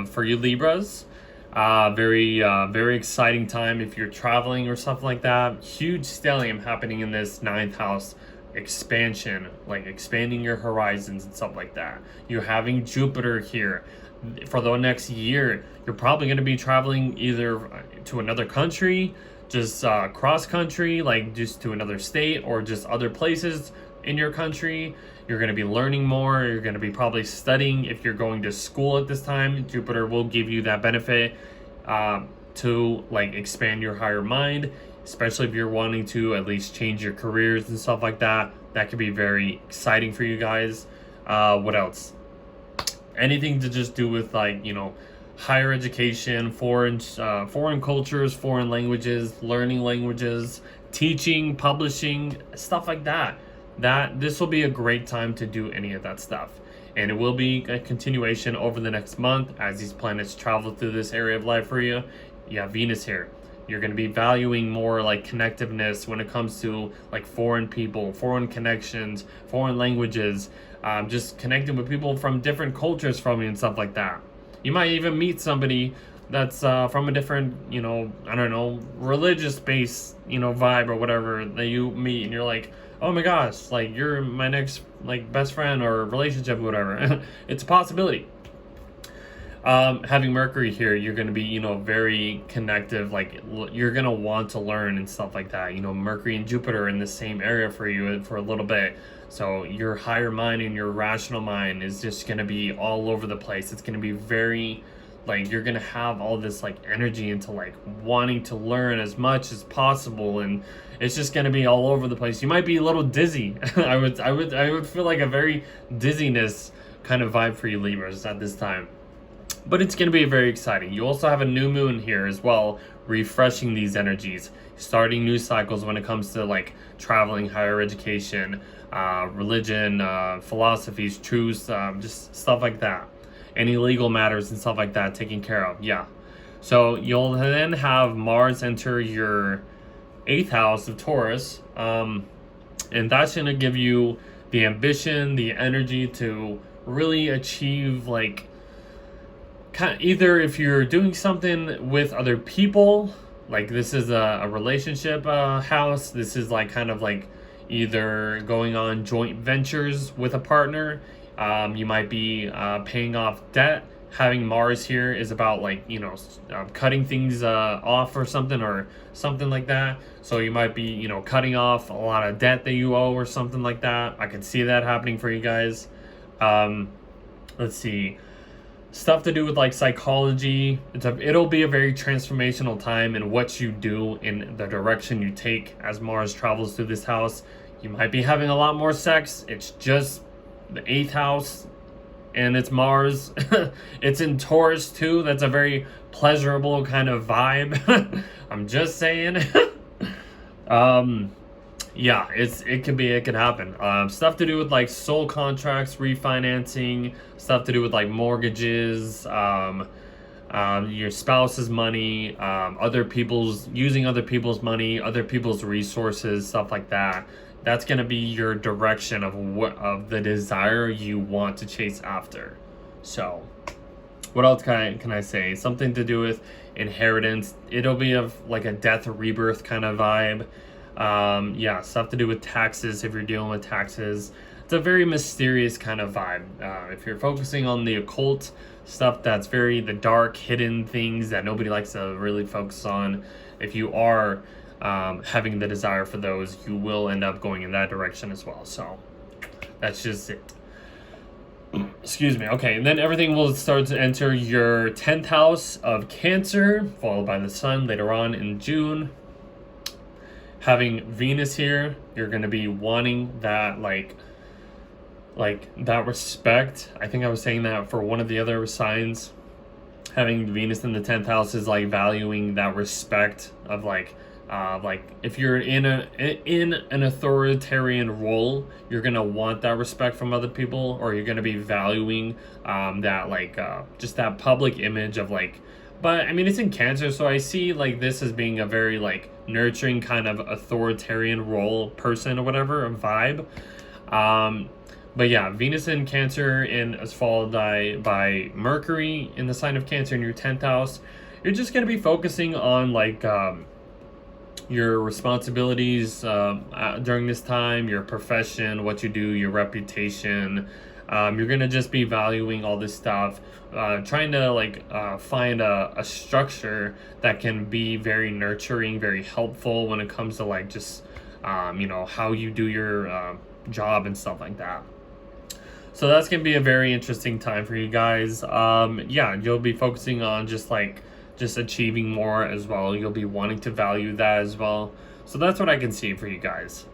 for you Libras. Very exciting time if you're traveling or something like that. Huge stellium happening in this 9th house. Expansion, like expanding your horizons and stuff like that. You're having Jupiter here. For the next year, you're probably going to be traveling either to another country, just cross country, like just to another state, or just other places in your country. You're going to be learning more. You're going to be probably studying. If you're going to school at this time, Jupiter will give you that benefit to like expand your higher mind, especially if you're wanting to at least change your careers and stuff like that. That could be very exciting for you guys. What else? Anything to just do with, like, you know, higher education, foreign cultures, foreign languages, learning languages, teaching, publishing, stuff like that. This will be a great time to do any of that stuff. And it will be a continuation over the next month as these planets travel through this area of life for you. You have Venus here. You're going to be valuing more like connectiveness when it comes to like foreign people, foreign connections, foreign languages, just connecting with people from different cultures from you and stuff like that. You might even meet somebody that's from a different, you know, I don't know, religious based, you know, vibe or whatever that you meet, and you're like, oh my gosh, like you're my next like best friend or relationship or whatever. It's a possibility. Having Mercury here, you're going to be, you know, very connective, like you're going to want to learn and stuff like that. You know, Mercury and Jupiter are in the same area for you for a little bit. So your higher mind and your rational mind is just going to be all over the place. It's going to be very, like, you're going to have all this like energy into like wanting to learn as much as possible, and it's just going to be all over the place. You might be a little dizzy. I would feel like a very dizziness kind of vibe for you Libras at this time. But it's going to be very exciting. You also have a new moon here as well, refreshing these energies, starting new cycles when it comes to like traveling, higher education, religion, philosophies, truths, just stuff like that. Any legal matters and stuff like that taken care of. Yeah. So you'll then have Mars enter your 8th house of Taurus. And that's going to give you the ambition, the energy to really achieve like, either if you're doing something with other people, like this is a relationship house, this is like kind of like either going on joint ventures with a partner, you might be paying off debt. Having Mars here is about like, you know, cutting things off or something like that. So you might be, you know, cutting off a lot of debt that you owe or something like that. I can see that happening for you guys. Let's see. Stuff to do with like psychology. It'll be a very transformational time in what you do, in the direction you take as Mars travels through this house. You might be having a lot more sex. It's just the 8th house and it's Mars. It's in Taurus too. That's a very pleasurable kind of vibe. I'm just saying. Yeah, it could happen. Stuff to do with like soul contracts, refinancing, stuff to do with like mortgages, your spouse's money, using other people's money, other people's resources, stuff like that. That's gonna be your direction of the desire you want to chase after. So, what else can I say? Something to do with inheritance. It'll be like a death or rebirth kind of vibe. Yeah, stuff to do with taxes if you're dealing with taxes. It's a very mysterious kind of vibe. If you're focusing on the occult stuff, that's very the dark, hidden things that nobody likes to really focus on. If you are having the desire for those, you will end up going in that direction as well. So that's just it. Excuse me. Okay, and then everything will start to enter your 10th house of Cancer, followed by the Sun later on in June. Having Venus here, you're going to be wanting that like that respect. I think I was saying that for one of the other signs. Having Venus in the 10th house is like valuing that respect of like Like if you're in an authoritarian role, you're gonna want that respect from other people, or you're gonna be valuing that like just that public image of like. But I mean, it's in Cancer, so I see like this as being a very like nurturing kind of authoritarian role person or whatever, a vibe. But yeah, Venus in Cancer is followed by Mercury in the sign of Cancer in your 10th house. You're just gonna be focusing on like your responsibilities during this time, your profession, what you do, your reputation. You're gonna just be valuing all this stuff, trying to like find a structure that can be very nurturing, very helpful when it comes to like just how you do your job and stuff like that. So that's gonna be a very interesting time for you guys. Yeah, you'll be focusing on just achieving more as well. You'll be wanting to value that as well. So that's what I can see for you guys.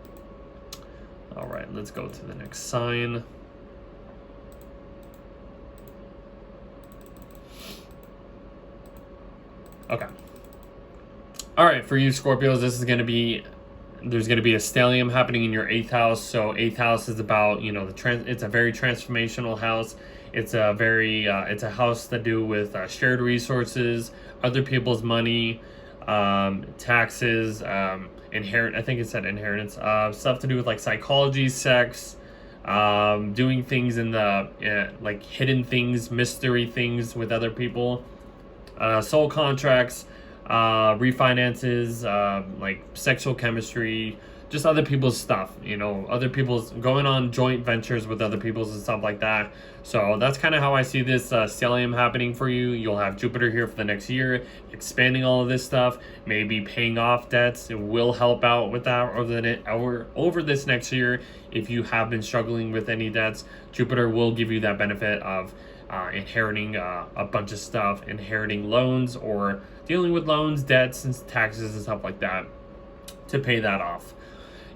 All right, let's go to the next sign. Okay. All right, for you Scorpios, there's going to be a stellium happening in your 8th house. So 8th house is about, it's a very transformational house. It's a very it's a house to do with shared resources, other people's money, taxes, I think it said inheritance, stuff to do with like psychology, sex, doing things in the like hidden things, mystery things with other people, soul contracts, refinances, like sexual chemistry, just other people's stuff, other people's going on joint ventures with other people's and stuff like that. So that's kind of how I see this stellium happening for you. You'll have Jupiter here for the next year, expanding all of this stuff, maybe paying off debts. It will help out with that over this next year. If you have been struggling with any debts, Jupiter will give you that benefit of inheriting a bunch of stuff, inheriting loans, or dealing with loans, debts, and taxes and stuff like that to pay that off.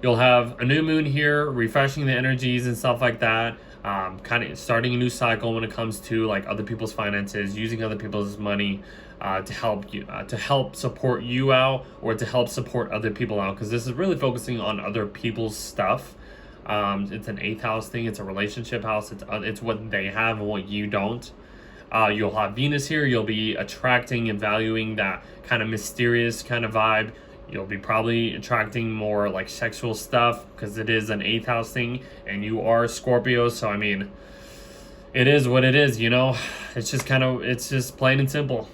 You'll have a new moon here, refreshing the energies and stuff like that. Kind of starting a new cycle when it comes to like other people's finances, using other people's money to help you, to help support you out, or to help support other people out. Because this is really focusing on other people's stuff. It's an 8th house thing. It's a relationship house. It's what they have and what you don't. You'll have Venus here. You'll be attracting and valuing that kind of mysterious kind of vibe. You'll be probably attracting more like sexual stuff because it is an 8th house thing, and you are Scorpio. So I mean, it is what it is. It's just plain and simple.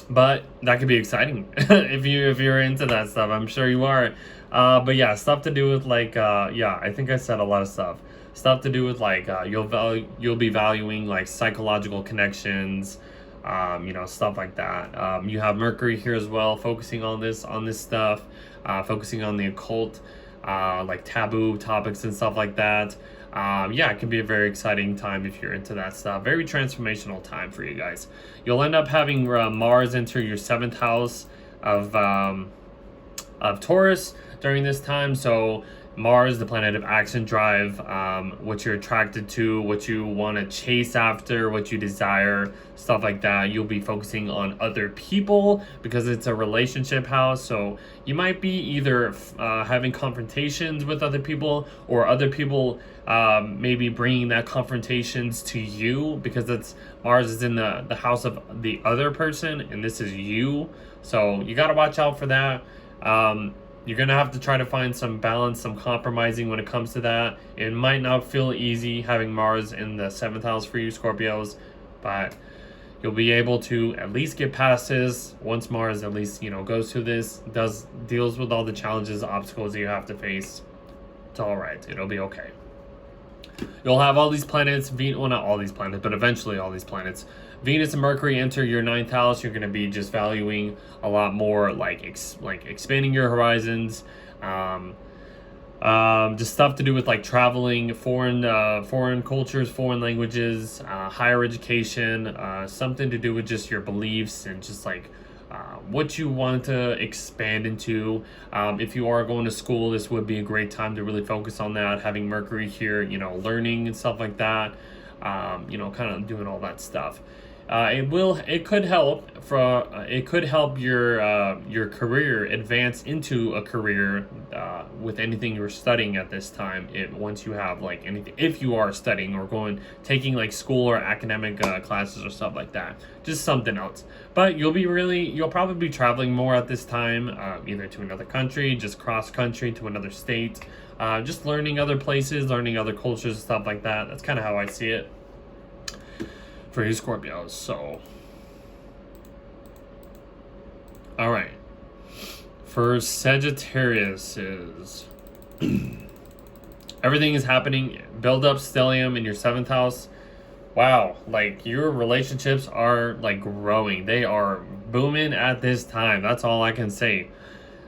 But that could be exciting if you're into that stuff. I'm sure you are. But yeah, stuff to do with like I think I said a lot of stuff to do with like you'll be valuing like psychological connections, stuff like that. You have Mercury here as well, focusing on this stuff, focusing on the occult, like taboo topics and stuff like that. It can be a very exciting time if you're into that stuff. Very transformational time for you guys. You'll end up having Mars enter your 7th house of Taurus during this time. So Mars, the planet of action, drive, what you're attracted to, what you want to chase after, what you desire, stuff like that. You'll be focusing on other people because it's a relationship house. So you might be either having confrontations with other people, or other people maybe bringing that confrontations to you, because Mars is in the house of the other person, and this is you. So you got to watch out for that. You're going to have to try to find some balance, some compromising when it comes to that. It might not feel easy having Mars in the 7th house for you Scorpios, but you'll be able to at least get past this once Mars at least, goes through this, deals with all the challenges, obstacles that you have to face. It's all right. It'll be okay. You'll have all these planets, well, not all these planets, but eventually all these planets. Venus and Mercury enter your 9th house. You're going to be just valuing a lot more like expanding your horizons, just stuff to do with like traveling, foreign cultures, foreign languages, higher education, something to do with just your beliefs and just like what you want to expand into. If you are going to school, this would be a great time to really focus on that, having Mercury here, learning and stuff like that, kind of doing all that stuff. it could help your career advance into a career with anything you're studying at this time. Once you have like anything, if you are studying or taking like school or academic classes or stuff like that, just something else. But you'll probably be traveling more at this time, either to another country, just cross country to another state, just learning other places, learning other cultures, stuff like that. That's kind of how I see it for you Scorpios. So all right, for Sagittarius is everything is happening. Build up stellium in your 7th house. Wow, like your relationships are like growing. They are booming at this time. That's all I can say.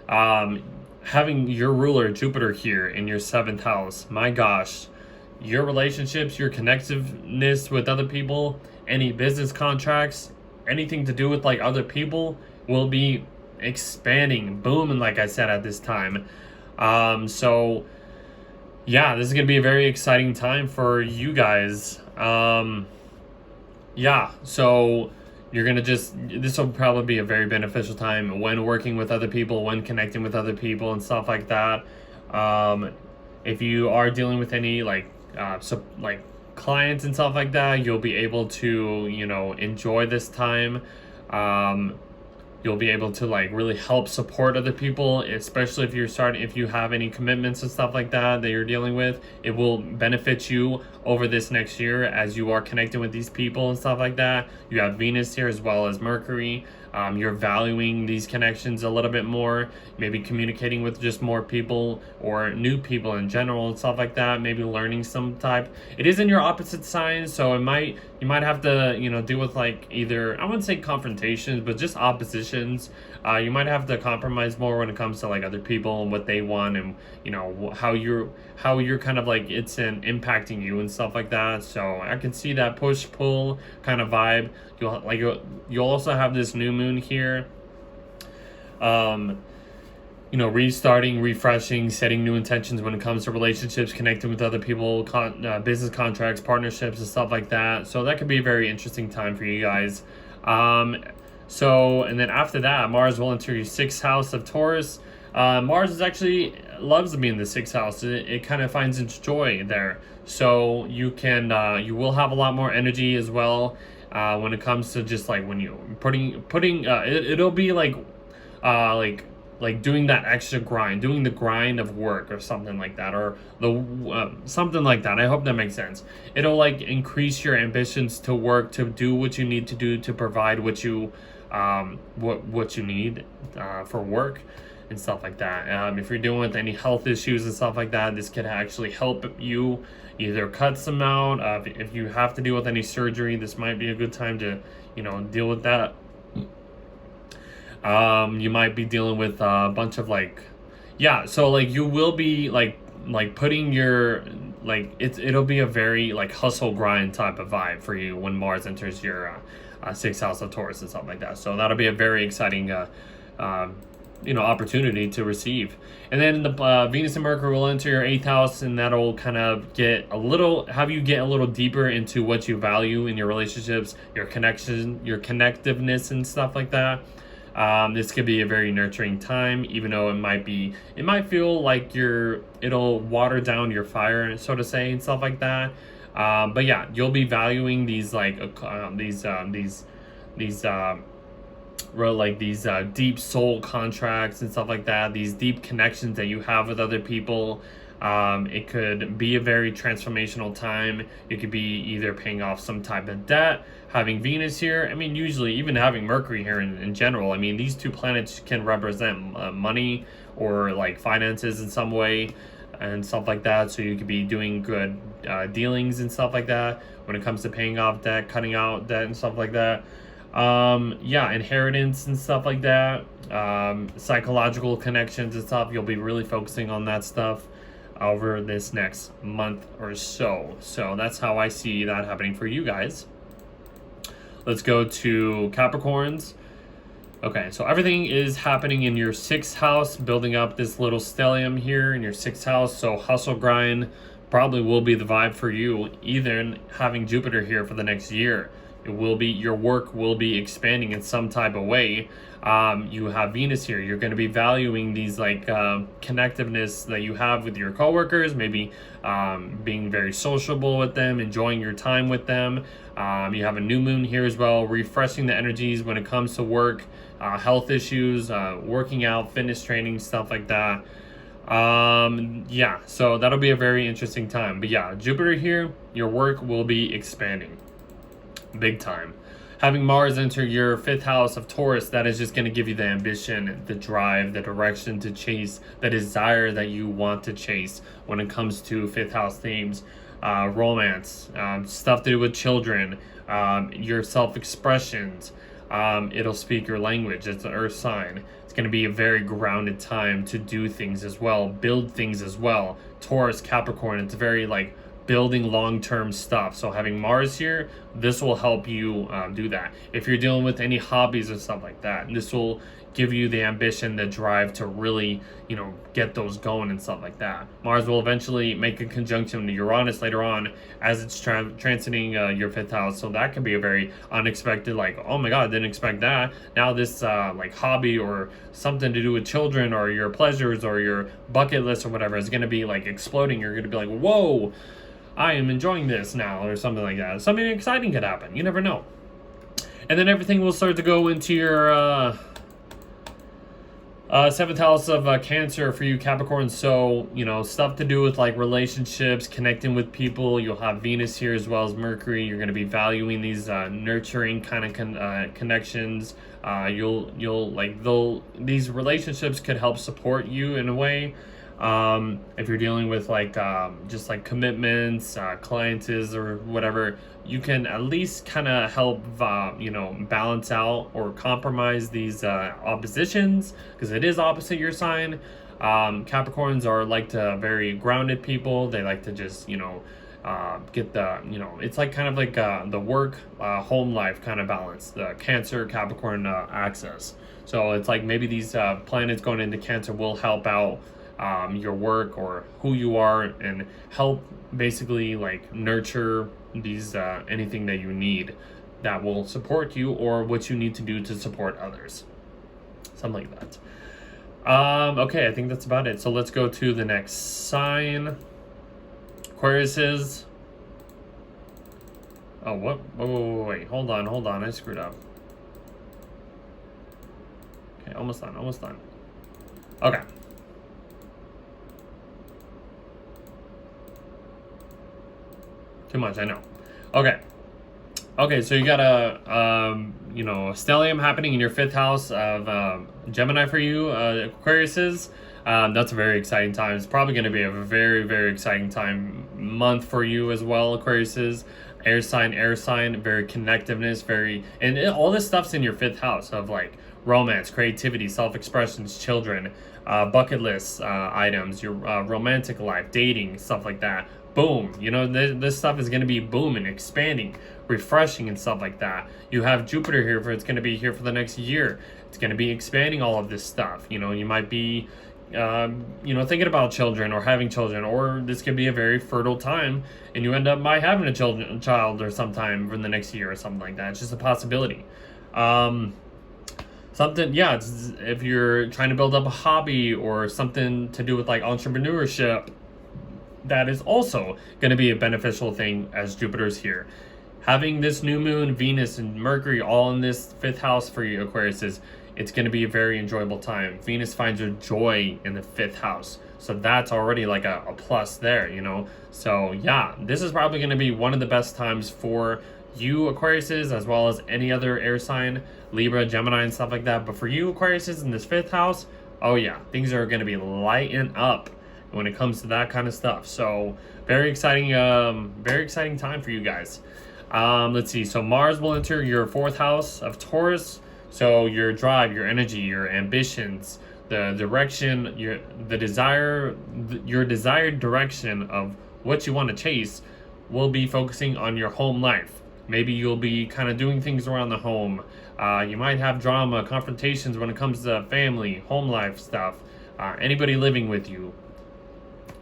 Having your ruler Jupiter here in your 7th house, my gosh, your relationships, your connectiveness with other people, any business contracts, anything to do with like other people will be expanding, booming, like I said, at this time. So yeah, this is gonna be a very exciting time for you guys. Yeah, so you're gonna this will probably be a very beneficial time when working with other people, when connecting with other people and stuff like that. If you are dealing with any like clients and stuff like that, you'll be able to enjoy this time. You'll be able to like really help support other people, especially if you have any commitments and stuff like that you're dealing with. It will benefit you over this next year as you are connecting with these people and stuff like that. You have Venus here as well as Mercury. You're valuing these connections a little bit more, maybe communicating with just more people or new people in general and stuff like that, maybe learning some type. It is in your opposite sign, so you might have to deal with like either, I wouldn't say confrontations, but just oppositions. You might have to compromise more when it comes to like other people and what they want, and how you're kind of like it's impacting you and stuff like that. So I can see that push-pull kind of vibe. You'll also have this new moon here. Restarting, refreshing, setting new intentions when it comes to relationships, connecting with other people, business contracts, partnerships, and stuff like that. So that could be a very interesting time for you guys. And then after that, Mars will enter your 6th house of Taurus. Mars loves to be in the 6th house. It kind of finds its joy there. So you will have a lot more energy as well. When it comes to just like when you it'll be like doing that extra grind, doing the grind of work or something like that, or something like that. I hope that makes sense. It'll like increase your ambitions to work, to do what you need to do, to provide what you need for work and stuff like that. If you're dealing with any health issues and stuff like that, this could actually help you either cut some out. If you have to deal with any surgery, this might be a good time to deal with that. You might be dealing with a bunch of so like you will be like putting your it'll be a very like hustle grind type of vibe for you when Mars enters your 6th house of Taurus and stuff like that. So that'll be a very exciting opportunity to receive. And then the Venus and Mercury will enter your 8th house, and that'll kind of have you get a little deeper into what you value in your relationships, your connection, your connectiveness and stuff like that. This could be a very nurturing time, even though it might feel like it'll water down your fire, so to say, and stuff like that. But yeah, you'll be valuing these deep soul contracts and stuff like that, these deep connections that you have with other people. It could be a very transformational time. It could be either paying off some type of debt, having Venus here. I mean, usually even having Mercury here in general. I mean, these two planets can represent money or like finances in some way and stuff like that. So you could be doing good dealings and stuff like that when it comes to paying off debt, cutting out debt and stuff like that. Inheritance and stuff like that. Psychological connections and stuff. You'll be really focusing on that stuff over this next month or so. So that's how I see that happening for you guys. Let's go to Capricorns. Okay, so everything is happening in your 6th house, building up this little stellium here in your 6th house. So hustle grind probably will be the vibe for you, even having Jupiter here for the next year. your work will be expanding in some type of way. You have Venus here. You're going to be valuing these like connectiveness that you have with your coworkers, maybe being very sociable with them, enjoying your time with them. You have a new moon here as well, refreshing the energies when it comes to work, health issues, working out, fitness training, stuff like that. Yeah, so that'll be a very interesting time. But yeah, Jupiter here, your work will be expanding big time. Having Mars enter your 5th house of Taurus, that is just going to give you the ambition, the drive, the direction to chase, the desire that you want to chase when it comes to 5th house themes. Romance, stuff to do with children, your self-expressions. It'll speak your language. It's an earth sign. It's going to be a very grounded time to do things as well, build things as well. Taurus, Capricorn, it's very like building long-term stuff. So having Mars here, this will help you do that. If you're dealing with any hobbies or stuff like that, this will give you the ambition, the drive to really, get those going and stuff like that. Mars will eventually make a conjunction to Uranus later on as it's transiting your 5th house. So that can be a very unexpected, like, oh my God, I didn't expect that. Now this like hobby or something to do with children or your pleasures or your bucket list or whatever is going to be like exploding. You're going to be like, whoa, I am enjoying this now, or something like that. Something exciting could happen. You never know. And then everything will start to go into your 7th house of Cancer for you Capricorn. So, stuff to do with like relationships, connecting with people. You'll have Venus here as well as Mercury. You're going to be valuing these nurturing kind of connections. These relationships could help support you in a way. If you're dealing with like just like commitments, clients or whatever, you can at least kind of help balance out or compromise these oppositions, because it is opposite your sign. Capricorns are like to very grounded people. They like to just get the it's like kind of like the work home life kind of balance, the Cancer Capricorn axis. So it's like maybe these planets going into Cancer will help out your work or who you are, and help basically like nurture these anything that you need that will support you, or what you need to do to support others, something like that. Okay, I think that's about it. So let's go to the next sign. Aquarius is wait, hold on, I screwed up. Okay, almost done. Okay. Too much, I know. Okay, so you got a stellium happening in your 5th house of Gemini for you, Aquarius. That's a very exciting time. It's probably going to be a very, very exciting month for you as well, Aquarius. Air sign, very connectiveness, and all this stuff's in your 5th house of like romance, creativity, self-expressions, children, bucket list items, your romantic life, dating, stuff like that. Boom, this stuff is going to be booming, expanding, refreshing and stuff like that. You have Jupiter here it's going to be here for the next year. It's going to be expanding all of this stuff. You might be thinking about children or having children, or this could be a very fertile time and you end up by having a child or sometime in the next year or something like that. It's just a possibility. If you're trying to build up a hobby or something to do with like entrepreneurship, that is also going to be a beneficial thing as Jupiter's here. Having this new moon, Venus, and Mercury all in this 5th house for you, Aquarius, it's going to be a very enjoyable time. Venus finds her joy in the 5th house. So that's already like a plus there, So yeah, this is probably going to be one of the best times for you, Aquarius, as well as any other air sign, Libra, Gemini, and stuff like that. But for you, Aquarius, in this 5th house, oh yeah, things are going to be lighting up when it comes to that kind of stuff. So very exciting time for you guys. Let's see. So Mars will enter your 4th house of Taurus. So your drive, your energy, your ambitions, the direction, your desired direction of what you want to chase will be focusing on your home life. Maybe you'll be kind of doing things around the home. You might have drama, confrontations when it comes to family, home life stuff, anybody living with you.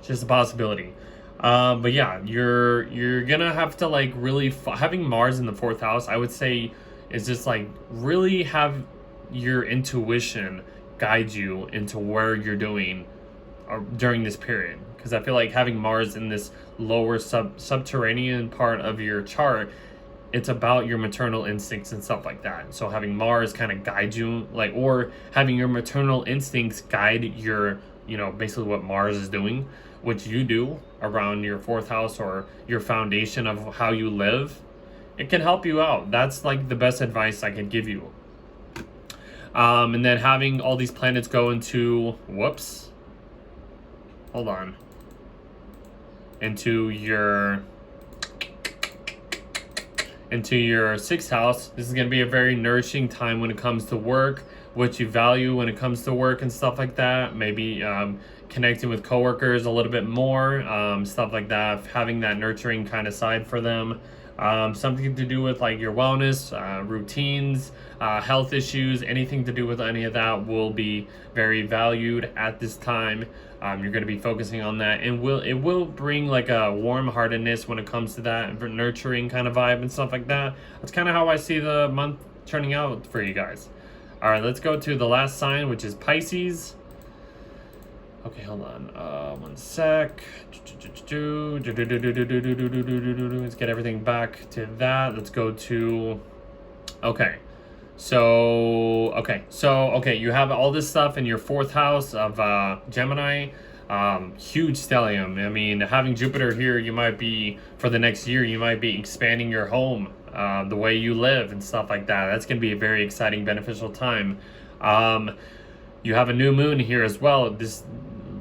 Just a possibility. But yeah, you're gonna have to like really having Mars in the fourth house, I would say, is just like really have your intuition guide you into where you're doing during this period. Because I feel like having Mars in this lower subterranean part of your chart, it's about your maternal instincts and stuff like that. So having Mars kind of guide you, like, or having your maternal instincts guide your, you know, basically what Mars is doing, which you do around your fourth house or your foundation of how you live, it can help you out. That's like the best advice I could give you. And then having all these planets go into, whoops, hold on, into your sixth house. This is going to be a very nourishing time when it comes to work, what you value when it comes to work and stuff like that. Maybe connecting with coworkers a little bit more, stuff like that, having that nurturing kind of side for them. Something to do with like your wellness, routines, health issues, anything to do with any of that will be very valued at this time. You're going to be focusing on that, and it will bring like a warm-heartedness when it comes to that nurturing kind of vibe and stuff like that. That's kind of how I see the month turning out for you guys. All right, let's go to the last sign, which is Pisces. Okay, hold on. One sec. Let's get everything back to that. Let's go to. Okay. So you have all this stuff in your fourth house of Gemini. Huge stellium. I mean, having Jupiter here, you might be, for the next year, you might be expanding your home, the way you live and stuff like that. That's going to be a very exciting, beneficial time. You have a new moon here as well. This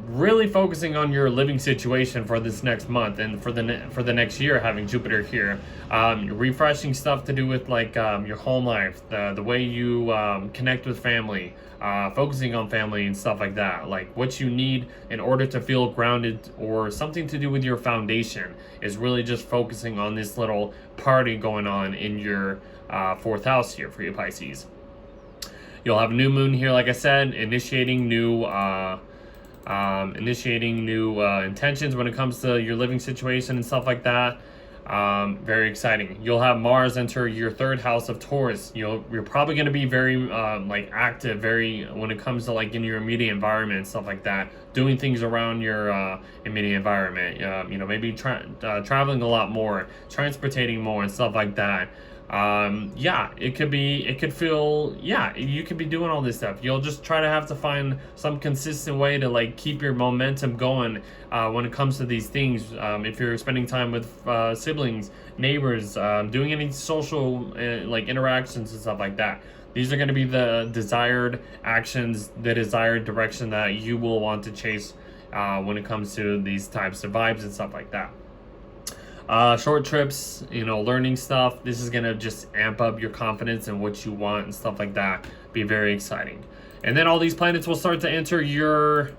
really focusing on your living situation for this next month and for the next year, having Jupiter here. Refreshing stuff to do with like your home life, the way you connect with family, focusing on family and stuff like that, like what you need in order to feel grounded, or something to do with your foundation is really just focusing on this little party going on in your fourth house here for you Pisces. You'll have a new moon here, like I said, initiating new intentions when it comes to your living situation and stuff like that. Very exciting. You'll have Mars enter your third house of Taurus. You're probably going to be very like active, very when it comes to like in your immediate environment and stuff like that, doing things around your immediate environment. You know, maybe traveling a lot more, transportating more and stuff like that. Yeah, you could be doing all this stuff. You'll just try to have to find some consistent way to like keep your momentum going when it comes to these things. If you're spending time with siblings, neighbors, doing any social like interactions and stuff like that, these are going to be the desired actions, the desired direction that you will want to chase when it comes to these types of vibes and stuff like that. Short trips, you know, learning stuff. This is gonna just amp up your confidence and what you want and stuff like that. Be very exciting. And then all these planets will start to enter your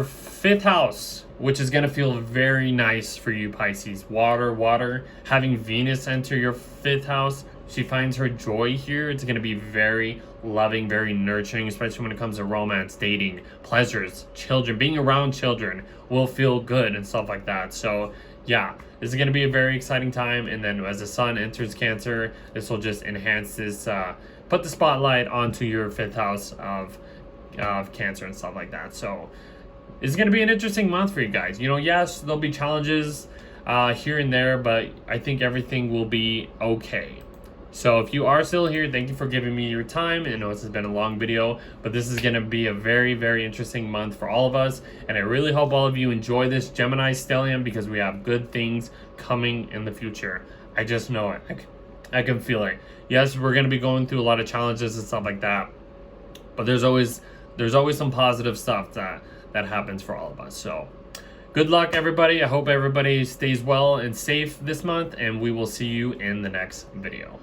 fifth house, which is gonna feel very nice for you Pisces. Water. Having Venus enter your fifth house, she finds her joy here. It's gonna be very loving, very nurturing, especially when it comes to romance, dating, pleasures, children. Being around children will feel good and stuff like that. So yeah, this is going to be a very exciting time. And then as the sun enters Cancer, this will just enhance this, put the spotlight onto your fifth house of Cancer and stuff like that. So it's going to be an interesting month for you guys. You know, yes, there'll be challenges here and there, but I think everything will be okay. So if you are still here, thank you for giving me your time. I know this has been a long video, but this is going to be a very, very interesting month for all of us. And I really hope all of you enjoy this Gemini stellium, because we have good things coming in the future. I just know it. I can feel it. Yes, we're going to be going through a lot of challenges and stuff like that, but there's always some positive stuff that happens for all of us. So good luck, everybody. I hope everybody stays well and safe this month, and we will see you in the next video.